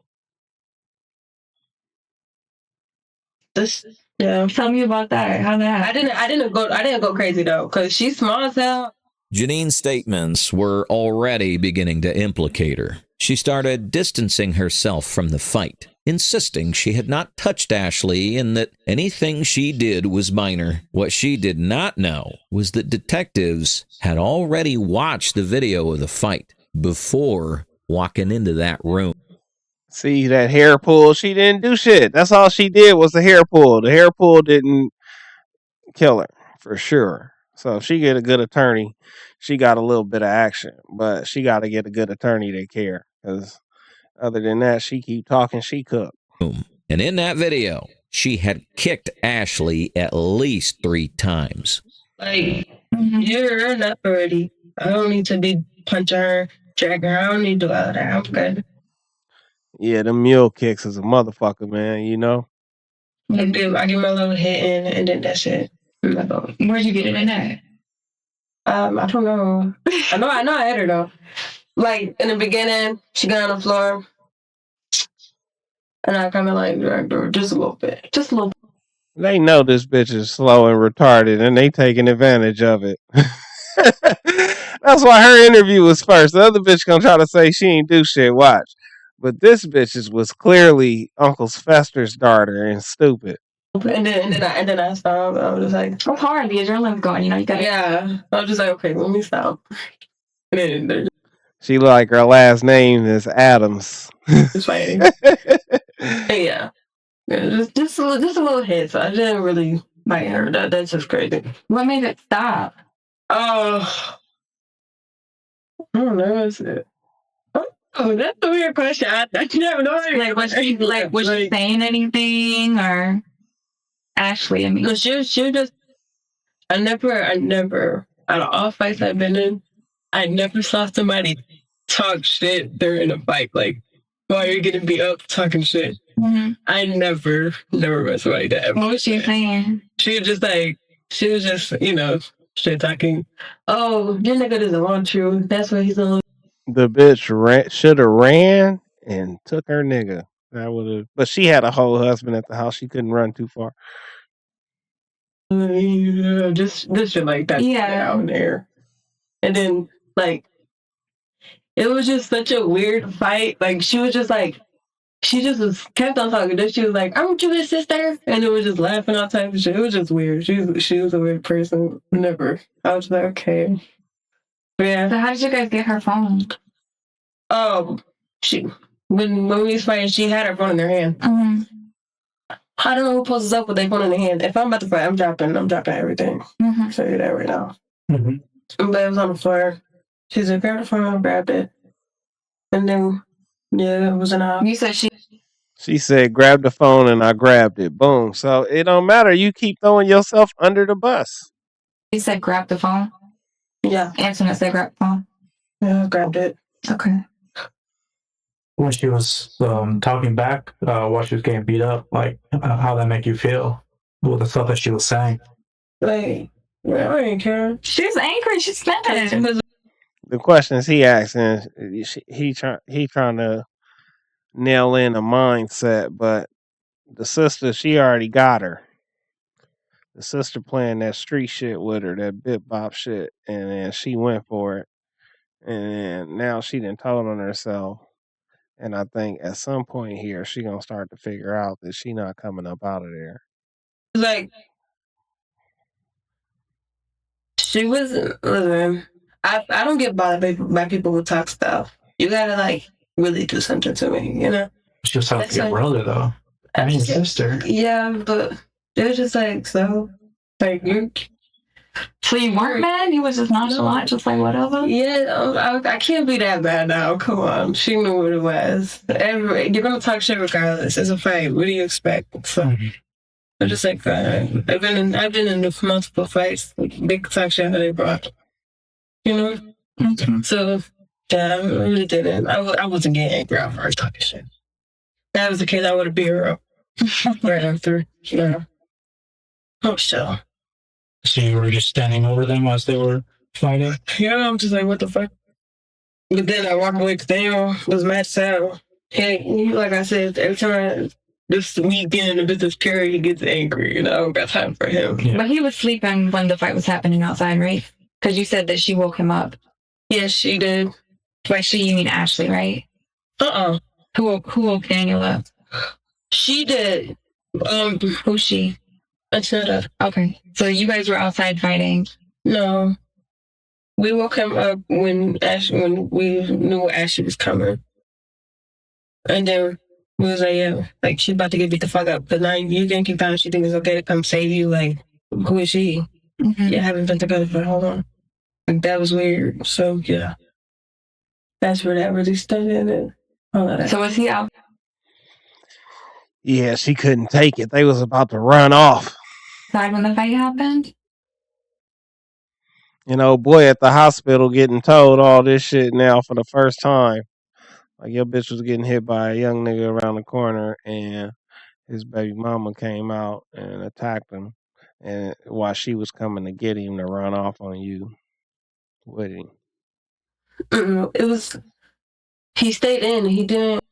Yeah. Tell me about that. How that happened. I didn't go crazy though, because she's small as hell. Janine's statements were already beginning to implicate her. She started distancing herself from the fight, insisting she had not touched Ashley and that anything she did was minor. What she did not know was that detectives had already watched the video of the fight before walking into that room. See that hair pull? She didn't do shit. That's all she did was the hair pull. The hair pull didn't kill her, for sure. So if she get a good attorney, she got a little bit of action, but she got to get a good attorney to care. Because other than that, she keep talking, she cook. And in that video, she had kicked Ashley at least 3 times. Like, you're enough already. I don't need to be punching her, dragging her. I don't need to do all of that. I'm good. Yeah, the mule kicks is a motherfucker, man, you know? I give my little hit in, and then that's it. Where'd you get it in at? I don't know. I know I hit her though. Like in the beginning, she got on the floor, and I kind of like dragged her just a little bit, just a little bit. They know this bitch is slow and retarded, and they taking advantage of it. That's why her interview was first. The other bitch gonna try to say she ain't do shit. Watch. But this bitch was clearly Uncle Fester's daughter and stupid. And then I stopped. I was just like, it's hard. The adrenaline's going. You know, you gotta. Yeah. I was just like, okay, let me stop. And then she like her last name is Adams. Just fighting. Yeah. Just a little hit. So I didn't really bite her. That's just crazy. What made it stop? Oh, I don't know. Is it? Oh, that's a weird question. I never know. Like, was she saying anything or Ashley? I mean, no, she was just. I never. Out of all fights I've been in, I never saw somebody talk shit during a fight. Like, while you're getting beat up, talking shit. Mm-hmm. I never met somebody that. What was she saying? She was just, you know, shit talking. Oh, your nigga doesn't want you. That's what he's on. The bitch should have ran and took her nigga. That would have. But she had a whole husband at the house. She couldn't run too far. Just shit like that. Yeah. Out there. And then, like, it was just such a weird fight. Like, she was just like, she just kept on talking. Then she was like, aren't you his sister? And it was just laughing all type of shit. It was just weird. She was a weird person. Never. I was like, okay. Yeah. So how did you guys get her phone? When we was fighting, she had her phone in her hand. Mm-hmm. I don't know who poses up with their phone in their hand. If I'm about to fight, I'm dropping everything. Mm-hmm. I'll show you that right now. Mm-hmm. But it was on the floor. She said, grab the phone, grabbed it. And then, yeah, it was in the house. You said She said, grab the phone, and I grabbed it. Boom. So it don't matter. You keep throwing yourself under the bus. You said grab the phone? Yeah. Antoinette said grab the phone? Yeah, I grabbed it. Okay. When she was talking back, while she was getting beat up, like, how that make you feel with the stuff that she was saying? Like, well, I didn't care. She's angry. She's mad. The questions he asking, he trying to nail in a mindset, but the sister, she already got her. The sister playing that street shit with her, that bip bop shit, and then she went for it, and now she done told on herself. And I think at some point here, she gonna start to figure out that she not coming up out of there. Like, she was, listen, I don't get bothered by people who talk stuff. You gotta, like, really do something to me, you know? She was talking to your brother, though. I mean, sister. Yeah, but it was just like, so, like, so you weren't mad? You was just nonchalant, just like whatever? Yeah, I can't be that bad now. Come on. She knew what it was. You're going to talk shit regardless. It's a fight. What do you expect? So, I'm just like, I've been in multiple fights. Big talk shit how they brought. You know? Okay. So, yeah, I really didn't. I wasn't getting angry at her talking shit. If that was the case, I would have beat her up right after. Yeah. Oh, sure. So you were just standing over them as they were fighting? Yeah, I'm just like, what the fuck? But then I walk away because they was mad sad. Hey, like I said, every time we get in the business period, he gets angry. You know, I don't got time for him. Yeah. But he was sleeping when the fight was happening outside, right? Because you said that she woke him up. Yes, she did. By she, you mean Ashley, right? Who woke Daniel up? She did. Who's she? Antoinette. Okay. So you guys were outside fighting? No. We woke him up when we knew Ashley was coming. And then we was like, yeah, like, she's about to get beat the fuck up. Because now you can keep on, she thinks it's okay to come save you. Like, who is she? Mm-hmm. You haven't been together for how long? Like, that was weird. So, yeah. That's where that really started. And all of that. So was he out? Yeah, she couldn't take it. They was about to run off. Outside when the fight happened? You know, boy at the hospital getting told all this shit now for the first time. Like, your bitch was getting hit by a young nigga around the corner, and his baby mama came out and attacked him, and while she was coming to get him to run off on you with him. It was, he stayed in. He didn't.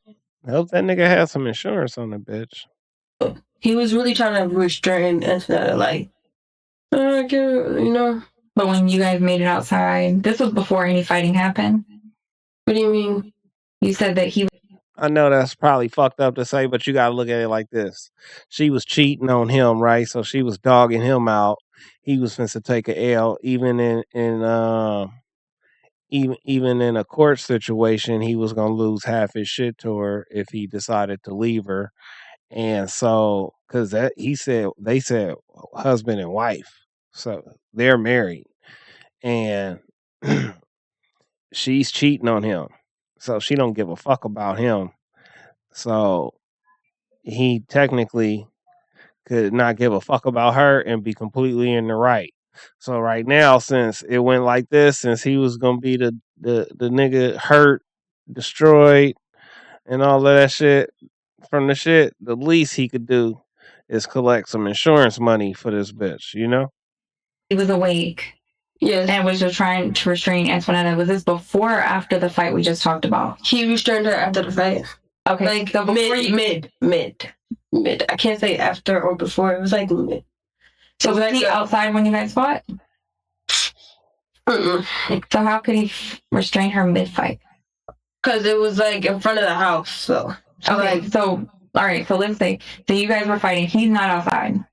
I hope that nigga had some insurance on the bitch. He was really trying to restrain instead of like, you know. But when you guys made it outside, this was before any fighting happened. What do you mean? You said that he. I know that's probably fucked up to say, but you gotta look at it like this. She was cheating on him, right? So she was dogging him out. He was finna to take a L, even in a court situation, he was gonna lose half his shit to her if he decided to leave her. And so, because they said husband and wife, so they're married, and she's cheating on him, so she don't give a fuck about him. So he technically could not give a fuck about her and be completely in the right. So right now, since it went like this, since he was gonna be the nigga hurt, destroyed, and all of that shit from the shit, the least he could do is collect some insurance money for this bitch, you know? He was awake. Yes. And was just trying to restrain Antoinette. Was this before or after the fight we just talked about? He restrained her after the fight. Okay. Like, so mid. I can't say after or before. It was like mid. So was he outside when you guys fought? So how could he restrain her mid-fight? Because it was like in front of the house. So okay, so all right. So let's say so you guys were fighting. He's not outside.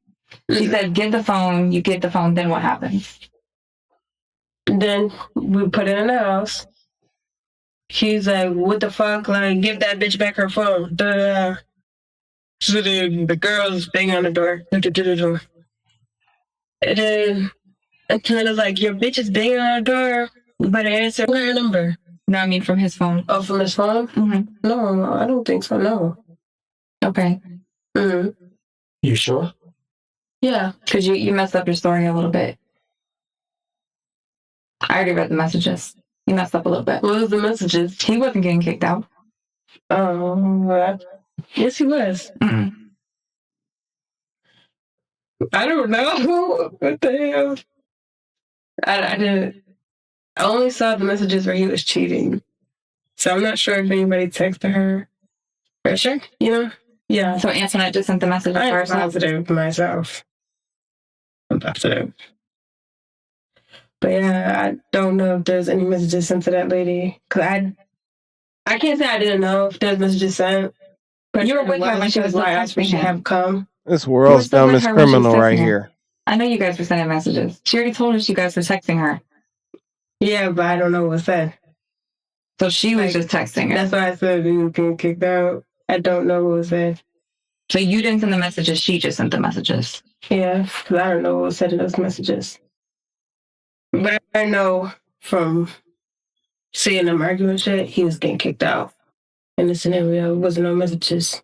She said, "Get the phone." You get the phone. Then what happens? Then we put it in the house. He's like, "What the fuck? Like, give that bitch back her phone." So the girl's banging on the door. And then Antoinette's like, "Your bitch is banging on the door. You better answer her number." No, I mean from his phone. Oh, from his phone? Mm-hmm. No, I don't think so. No. Okay. Mm-hmm. You sure? Yeah. Because you messed up your story a little bit. I already read the messages. You messed up a little bit. What was the messages? He wasn't getting kicked out. Yes, he was. Mm-mm. I don't know. What the hell? I didn't. I only saw the messages where he was cheating. So I'm not sure if anybody texted her. For sure, you know? Yeah. So Antoinette just sent the message I'm first. positive myself. I'm positive. But yeah, I don't know if there's any messages sent to that lady. Because I can't say I didn't know if there's messages sent. But you were with her when she was why I should have come. This world's dumbest criminal right here. I know you guys were sending messages. She already told us you guys were texting her. Yeah, but I don't know what said. So she was just texting her. That's why I said you getting kicked out. I don't know what was said. So you didn't send the messages, she just sent the messages. Yeah, because I don't know what was said in those messages. But I know from seeing them arguing shit, he was getting kicked out. In the scenario, it wasn't no messages.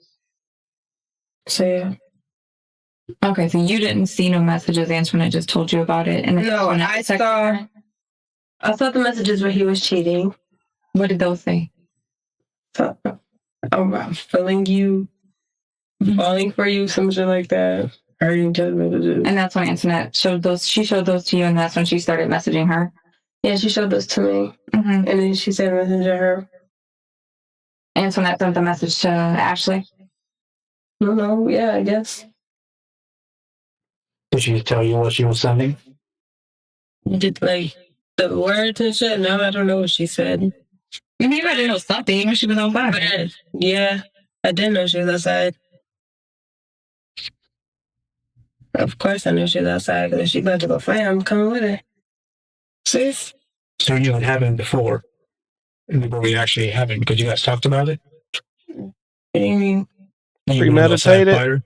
So yeah. Okay, so you didn't see no messages. Antoinette just told you about it. And no, I saw the messages where he was cheating. What did those say? So, I'm feeling you, falling for you, some shit like that. Hurting messages. And that's when Antoinette showed those. She showed those to you, and that's when she started messaging her. Yeah, she showed those to me, and then she said message to her. Antoinette sent the message to Ashley. No, yeah, I guess. Did she tell you what she was sending? Did like the words and shit? No, I don't know what she said. Maybe I didn't know something. Even she was outside. Yeah, I didn't know she was outside. Of course I knew she was outside, because if she about to go fight, I'm coming with her. Sis? So you had happened before. But we actually haven't, because you guys talked about it? What do you mean? Premeditated?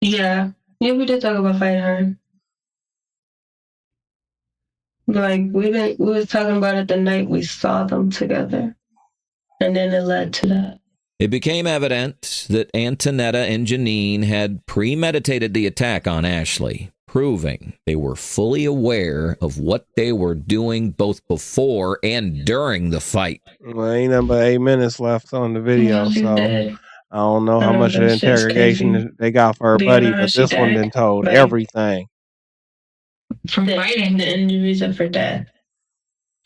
Yeah. Yeah, we did talk about fighting her. Like we was talking about it the night we saw them together, and then it led to that. It became evident that Antonetta and Janine had premeditated the attack on Ashley, proving they were fully aware of what they were doing both before and during the fight. Well, ain't nothing but 8 minutes left on the video, so Dead. I don't know how I know, much of the that's just crazy. interrogation they got for her Do you buddy, know how but she this one died? done told Like, everything. from fighting, the injuries of her death.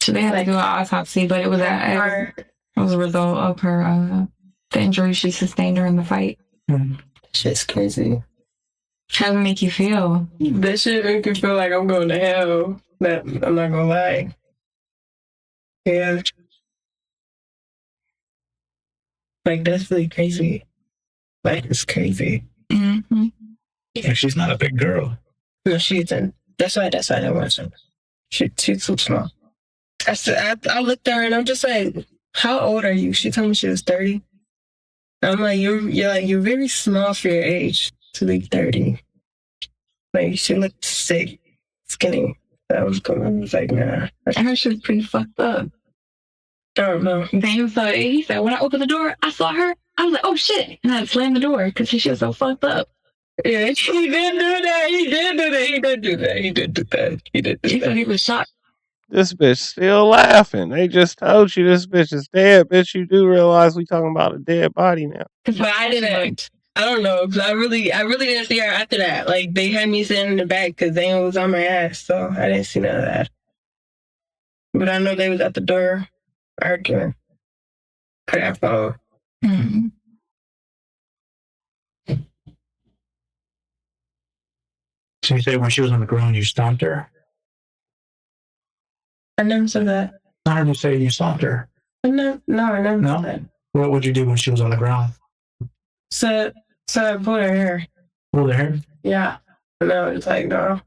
So they had to do an autopsy, but it was a result of her the injury she sustained during the fight. Shit's crazy. How does it make you feel? That shit make me feel like I'm going to hell. That I'm not gonna lie. Yeah. Like that's really crazy. Like it's crazy. Mm-hmm. Yeah, she's not a big girl. No, she isn't. That's why I wasn't. She's too small. I looked at her and I'm just like, how old are you? She told me she was 30. I'm like, you're very small for your age to be 30. Like she looked sick, skinny. I was like, nah. And her shit's pretty fucked up. I don't know. Then he said, when I opened the door, I saw her. I was like, oh shit. And I slammed the door because she was so fucked up. Yeah, he did do that. He did do that. She said he was shocked. This bitch still laughing. They just told you this bitch is dead. Bitch, you do realize we talking about a dead body now. But I didn't. I don't know, because I really didn't see her after that. Like, they had me sitting in the back because they was on my ass, so I didn't see none of that. But I know they was at the door arguing. For that phone. Mm-hmm. So you say when she was on the ground, you stomped her? I never said that. I heard you say you stomped her. I never said that. What would you do when she was on the ground? So I pulled her hair. Pulled her hair? Yeah. And I was like, no.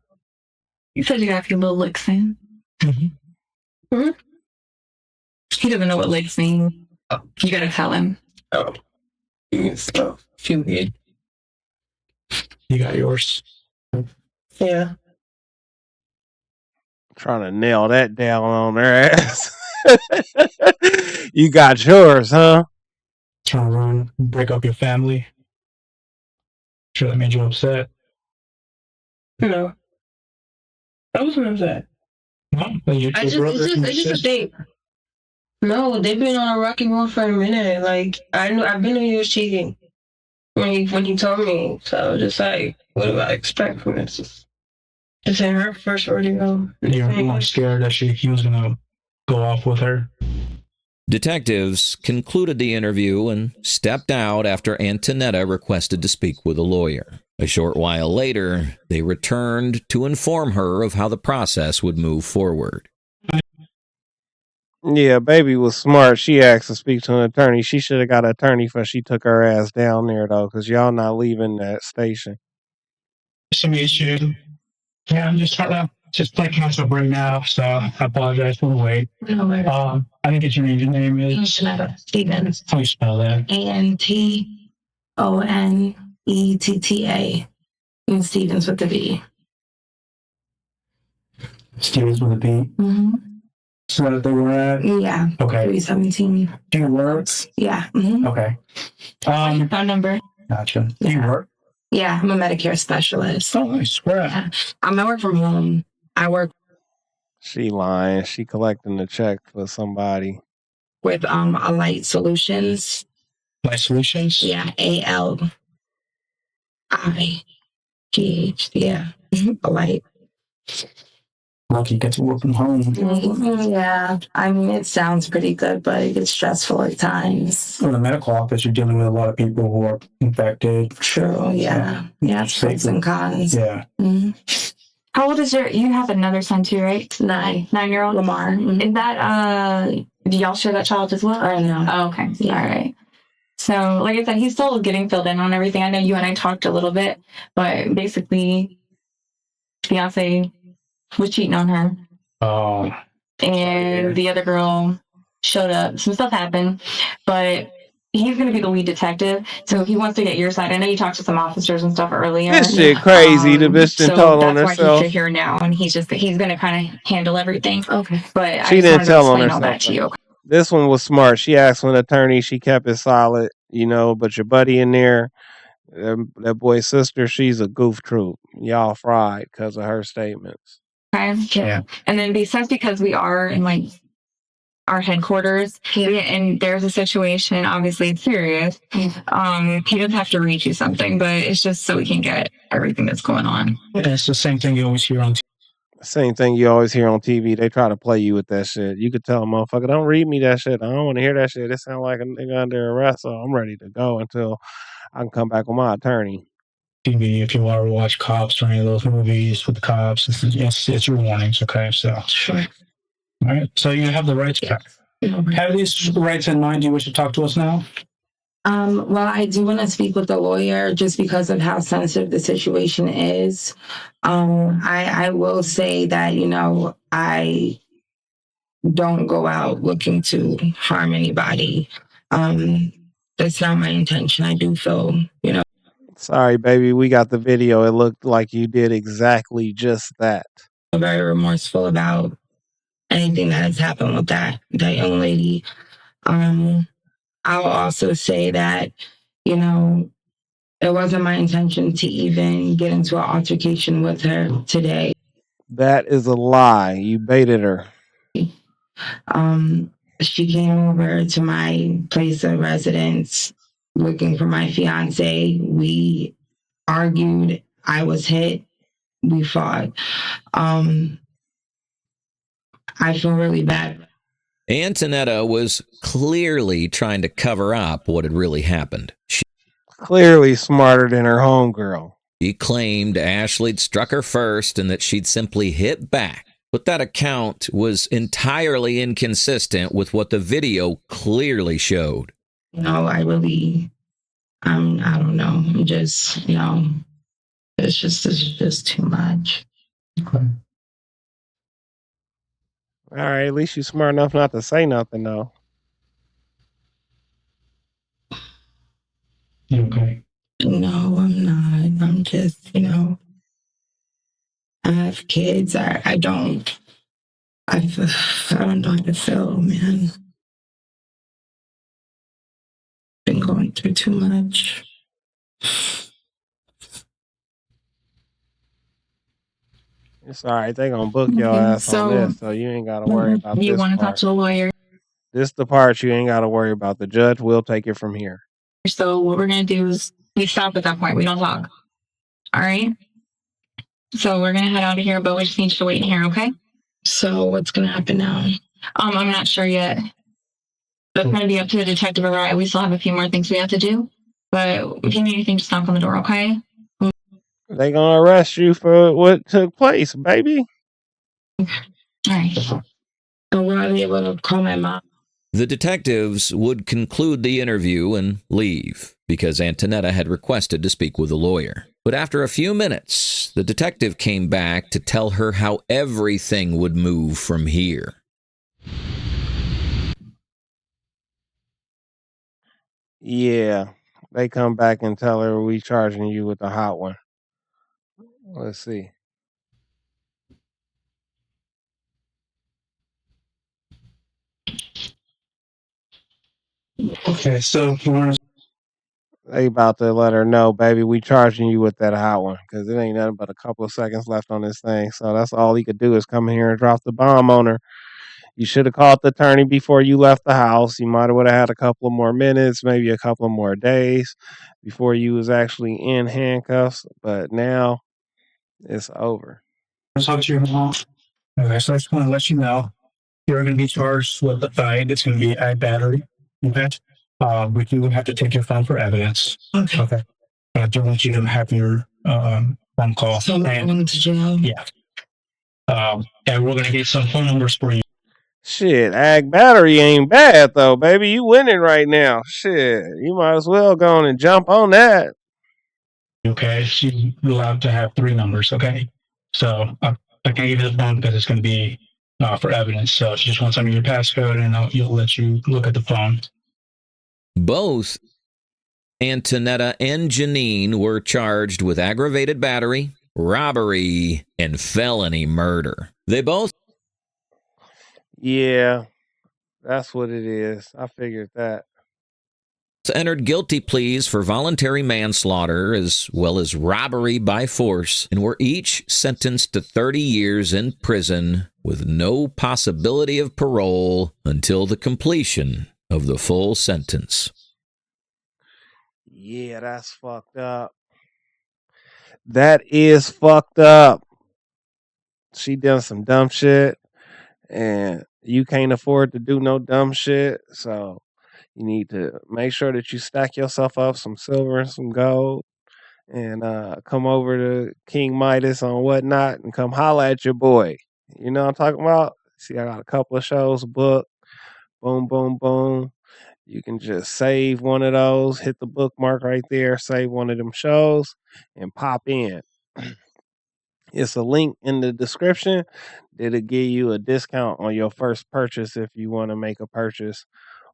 You said you got a few little licks in. Mm-hmm. Mm-hmm. He doesn't know what licks mean. Oh, you gotta tell him. Oh. So, few good. You got yours. Yeah. Trying to nail that down on their ass. You got yours, huh? Trying to break up your family. Sure that made you upset. No. I wasn't upset. No, It's just a thing. No, they've been on a rocky road for a minute. Like I've been knew he was cheating when he told me. So I was just like, what do I expect from this? It's in her first rodeo. You weren't scared that he was gonna go off with her. Detectives concluded the interview and stepped out after Antonetta requested to speak with a lawyer. A short while later, they returned to inform her of how the process would move forward. Yeah, baby was smart. She asked to speak to an attorney. She should have got an attorney before she took her ass down there, though, because y'all not leaving that station. Some issue. Yeah, I'm just trying to play catch up right now, so I apologize for the wait. No worries. I didn't get your name. Your name is Stevens. How you spell that? ANTONETTA. And Stevens with the V. Stevens with a B. Mm-hmm. So they were at? Yeah. Okay. 317. Do you work? Yeah. Mm-hmm. Okay. Phone number. Gotcha. Do you work? Yeah, I'm a Medicare specialist. Oh, nice. Where at? Yeah. I work from home. I work She lying. She collecting the check for somebody. with Alight Solutions. Light Solutions? Yeah, ALIGH. Yeah. Alight. Lucky you get to work from home. Yeah, I mean, it sounds pretty good, but it gets stressful at times. In the medical office, you're dealing with a lot of people who are infected. True, yeah. Yeah, pros and cons. Yeah. Mm-hmm. How old is you have another son too, right? 9-year-old? Lamar. Mm-hmm. Is that, do y'all share that child as well? I know. Oh, okay. Yeah. All right. So, like I said, he's still getting filled in on everything. I know you and I talked a little bit, but basically, fiance was cheating on her. Oh. And the other girl showed up. Some stuff happened, but he's going to be the lead detective, so he wants to get your side. I know you talked to some officers and stuff earlier. This shit crazy. The bitch done So told on that's why herself. he's here now, and he's going to kind of handle everything. Okay. But She I just didn't wanted to tell on explain all herself. that to you. This one was smart. She asked for an attorney. She kept it solid, you know. But your buddy in there, that boy's sister, she's a goof troop. Y'all fried because of her statements. Okay. Yeah. And then because we are in like our headquarters, and there's a situation, obviously it's serious. He doesn't have to read you something, but it's just so we can get everything that's going on. It's the same thing you always hear on TV. Same thing you always hear on TV. They try to play you with that shit. You could tell a motherfucker, don't read me that shit. I don't want to hear that shit. It sounds like a nigga under arrest, so I'm ready to go until I can come back with my attorney. TV, if you want to watch Cops or any of those movies with the cops, it's your warnings, okay? So, sure. All right, so you have the rights back. Have these rights in mind? Do you wish to talk to us now? Well, I do want to speak with the lawyer just because of how sensitive the situation is. I will say that, you know, I don't go out looking to harm anybody. That's not my intention. I do feel, you know. Sorry, baby, we got the video. It looked like you did exactly just that. Very remorseful about anything that has happened with that young lady. I'll also say that, you know, it wasn't my intention to even get into an altercation with her today. That is a lie. You baited her. She came over to my place of residence looking for my fiance. We argued. I was hit. We fought. I feel really bad. Antonetta was clearly trying to cover up what had really happened. She clearly smarter than her homegirl. She claimed Ashley'd struck her first and that she'd simply hit back. But that account was entirely inconsistent with what the video clearly showed. You know, I don't know. I'm just, you know, it's just too much. Okay. All right, at least you're smart enough not to say nothing, though. You okay? No, I'm not. I'm just, you know, I have kids. I don't know how to feel, man. Been going through too much. It's all right. They gonna book your ass on this, so you ain't gotta worry about this. You want to talk to a lawyer? This the part you ain't gotta worry about. The judge will take it from here. So what we're gonna do is we stop at that point. We don't talk. All right. So we're gonna head out of here, but we just need you to wait in here, okay? So what's gonna happen now? I'm not sure yet. That's gonna be up to the detective. All right. We still have a few more things we have to do, but if you need anything, just knock on the door, okay? They gonna arrest you for what took place, baby. All right. I will I be able to call my mom? The detectives would conclude the interview and leave because Antonetta had requested to speak with a lawyer. But after a few minutes, the detective came back to tell her how everything would move from here. Yeah, they come back and tell her we charging you with the hot one. Let's see. Okay, so you want to... They about to let her know, baby, we charging you with that hot one because it ain't nothing but a couple of seconds left on this thing. So that's all he could do is come here and drop the bomb on her. You should have called the attorney before you left the house. You might have would have had a couple of more minutes, maybe a couple of more days before you was actually in handcuffs. But now it's over. Let's talk to your mom. Okay, so I just want to let you know you're going to be charged with the fine. It's going to be a battery. Okay. We do have to take your phone for evidence. Okay. Okay. I don't want you to have your phone call. So I'm going to jail. Yeah. And we're going to get some phone numbers for you. Shit, ag battery ain't bad though, baby. You winning right now. Shit, you might as well go on and jump on that. Okay, she's allowed to have 3 numbers. Okay, so I can't give you the phone because it's going to be for evidence. So she just wants some of your passcode, and you'll let you look at the phone. Both Antonetta and Janine were charged with aggravated battery, robbery, and felony murder. They both Yeah, that's what it is. I figured that. entered guilty pleas for voluntary manslaughter as well as robbery by force and were each sentenced to 30 years in prison with no possibility of parole until the completion of the full sentence. Yeah, that's fucked up. That is fucked up. She done some dumb shit, and you can't afford to do no dumb shit, so you need to make sure that you stack yourself up some silver and some gold, and come over to King Midas on Whatnot and come holla at your boy. You know what I'm talking about? See, I got a couple of shows booked. Boom, boom, boom. You can just save one of those, hit the bookmark right there, save one of them shows, and pop in. It's a link in the description that'll give you a discount on your first purchase if you want to make a purchase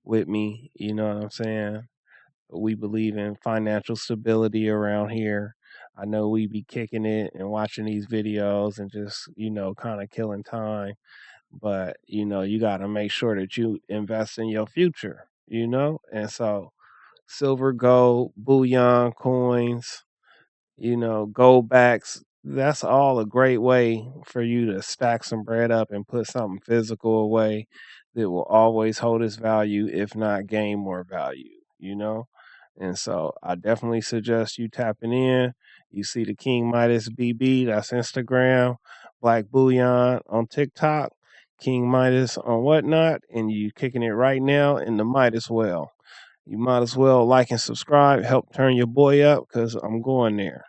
with me. You know what I'm saying? We believe in financial stability around here. I know we be kicking it and watching these videos and just, kind of killing time. But, you got to make sure that you invest in your future, And so silver, gold, bullion, coins, gold backs, that's all a great way for you to stack some bread up and put something physical away that will always hold its value, if not gain more value. And so I definitely suggest you tapping in. You see the King Midas BB, that's Instagram, Black Bullion on TikTok, King Midas on Whatnot, and you kicking it right now in the Midas Well. You might as well like and subscribe, help turn your boy up, because I'm going there.